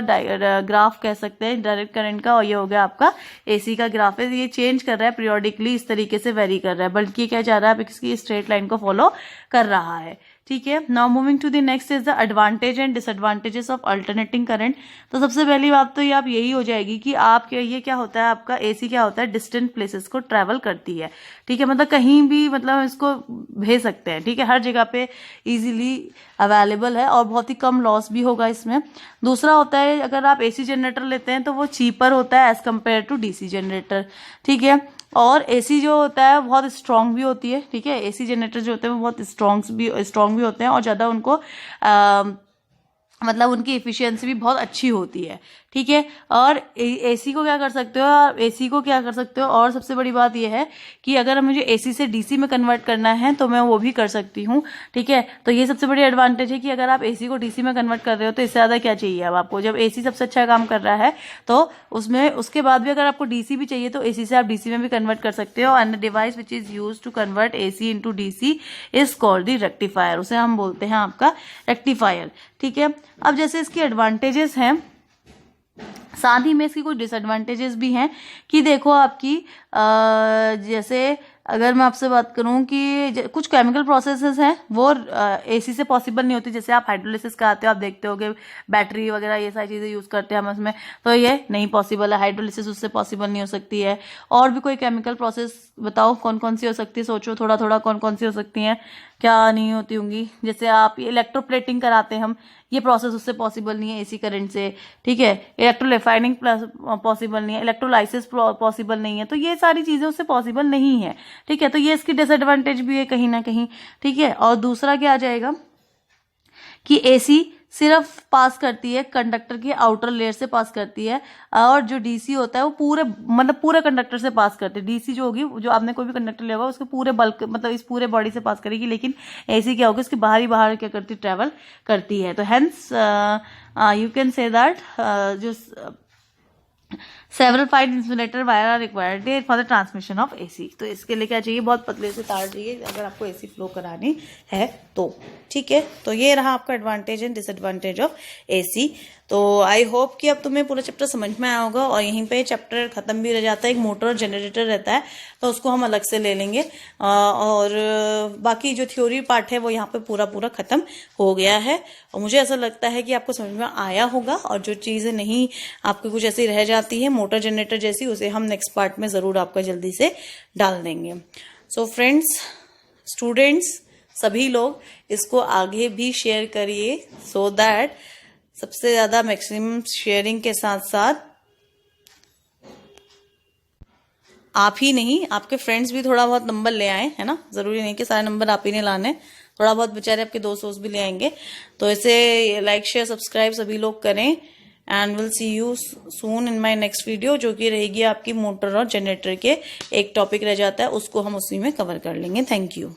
ग्राफ कह सकते हैं डायरेक्ट करंट का, और ये हो गया आपका एसी का ग्राफ है। ये चेंज कर रहा है पीरियोडिकली, इस तरीके से वेरी कर रहा है, बल्कि क्या जा रहा है, इसकी स्ट्रेट लाइन को फॉलो कर रहा है, ठीक है। Now moving to the next is the advantage and disadvantages of alternating current. तो सबसे पहली बात तो ये आप यही हो जाएगी कि आप ये क्या होता है, आपका एसी क्या होता है, डिस्टेंट प्लेसेस को ट्रेवल करती है, ठीक है, मतलब कहीं भी, मतलब इसको भेज सकते हैं, ठीक है, हर जगह पे इजीली अवेलेबल है और बहुत ही कम लॉस भी होगा इसमें। दूसरा होता है, अगर आप एसी जनरेटर लेते हैं तो वो चीपर होता है as compare to DC generator, ठीक है। और एसी जो होता है बहुत स्ट्रांग भी होती है, ठीक है, एसी जनरेटर जो होते हैं वो बहुत स्ट्रांग भी होते हैं, और ज़्यादा उनको मतलब उनकी एफिशिएंसी भी बहुत अच्छी होती है, ठीक है। और एसी को क्या कर सकते हो, आप एसी को क्या कर सकते हो, और सबसे बड़ी बात यह है कि अगर मुझे एसी से डीसी में कन्वर्ट करना है तो मैं वो भी कर सकती हूँ, ठीक है। तो ये सबसे बड़ी एडवांटेज है कि अगर आप एसी को डीसी में कन्वर्ट कर रहे हो तो इससे ज़्यादा क्या चाहिए अब आपको, जब एसी सबसे अच्छा काम कर रहा है तो उसमें उसके बाद भी अगर आपको डीसी भी चाहिए तो एसी से आप डीसी में भी कन्वर्ट कर सकते हो। And the device which is use to convert AC into DC is called the rectifier, उसे हम बोलते हैं आपका रेक्टिफायर, ठीक है। अब जैसे इसके एडवांटेजेस हैं, साथ ही में इसकी कुछ डिसएडवांटेजेस भी हैं कि देखो आपकी जैसे अगर मैं आपसे बात करूं कि कुछ केमिकल प्रोसेसेस हैं वो एसी से पॉसिबल नहीं होती, जैसे आप हाइड्रोलिसिस कराते हो, आप देखते होगे बैटरी वगैरह ये सारी चीज़ें यूज़ करते हैं हम उसमें, तो ये नहीं पॉसिबल है, हाइड्रोलिसिस उससे पॉसिबल नहीं हो सकती है। और भी कोई केमिकल प्रोसेस बताओ कौन कौन सी हो सकती है, सोचो थोड़ा थोड़ा कौन कौन सी हो सकती हैं, क्या नहीं होती होंगी। जैसे आप इलेक्ट्रोप्लेटिंग कराते हैं हम, ये प्रोसेस उससे पॉसिबल नहीं है एसी करंट से, ठीक है। इलेक्ट्रोलिफाइनिंग पॉसिबल नहीं है, इलेक्ट्रोलाइसिस पॉसिबल नहीं है, तो ये सारी चीज़ें उससे पॉसिबल नहीं है, ठीक है। तो ये इसकी डिसएडवांटेज भी है कहीं ना कहीं, ठीक है। और दूसरा क्या आ जाएगा कि एसी सिर्फ पास करती है कंडक्टर की आउटर लेयर से पास करती है, और जो डीसी होता है वो पूरे कंडक्टर से पास करती है। डीसी जो होगी, जो आपने कोई भी कंडक्टर लिया होगा उसके पूरे बल्क, मतलब इस पूरे बॉडी से पास करेगी, लेकिन एसी क्या होगी, इसके बाहर क्या करती, ट्रेवल करती है। तो hence you can say that जो several fine insulator wire are required for the transmission of AC. तो इसके लिए क्या चाहिए, बहुत पतले से तार चाहिए अगर आपको एसी फ्लो करानी है तो, ठीक है। तो ये रहा आपका advantage and disadvantage of AC. तो आई होप कि अब तुम्हें पूरा चैप्टर समझ में आया होगा, और यहीं पे चैप्टर खत्म भी रह जाता है। एक मोटर और जनरेटर रहता है तो उसको हम अलग से ले लेंगे, और बाकी जो थ्योरी पार्ट है वो यहाँ पे पूरा खत्म हो गया है। और मुझे ऐसा लगता है कि आपको समझ में आया होगा, और जो चीज़ें नहीं आपको कुछ ऐसी रह जाती है मोटर जनरेटर जैसी, उसे हम नेक्स्ट पार्ट में ज़रूर आपका जल्दी से डाल देंगे। सो फ्रेंड्स, स्टूडेंट्स, सभी लोग इसको आगे भी शेयर करिए, सो दैट सबसे ज़्यादा मैक्सिमम शेयरिंग के साथ साथ आप ही नहीं, आपके फ्रेंड्स भी थोड़ा बहुत नंबर ले आए, है ना। ज़रूरी नहीं कि सारे नंबर आप ही ने लाने, थोड़ा बहुत बेचारे आपके दोस्त ले आएंगे। तो इसे लाइक शेयर सब्सक्राइब सभी लोग करें, and will see you soon in my next video, जो कि रहेगी आपकी मोटर और जनरेटर के। एक टॉपिक रह जाता है, उसको हम उसी में कवर कर लेंगे। Thank you.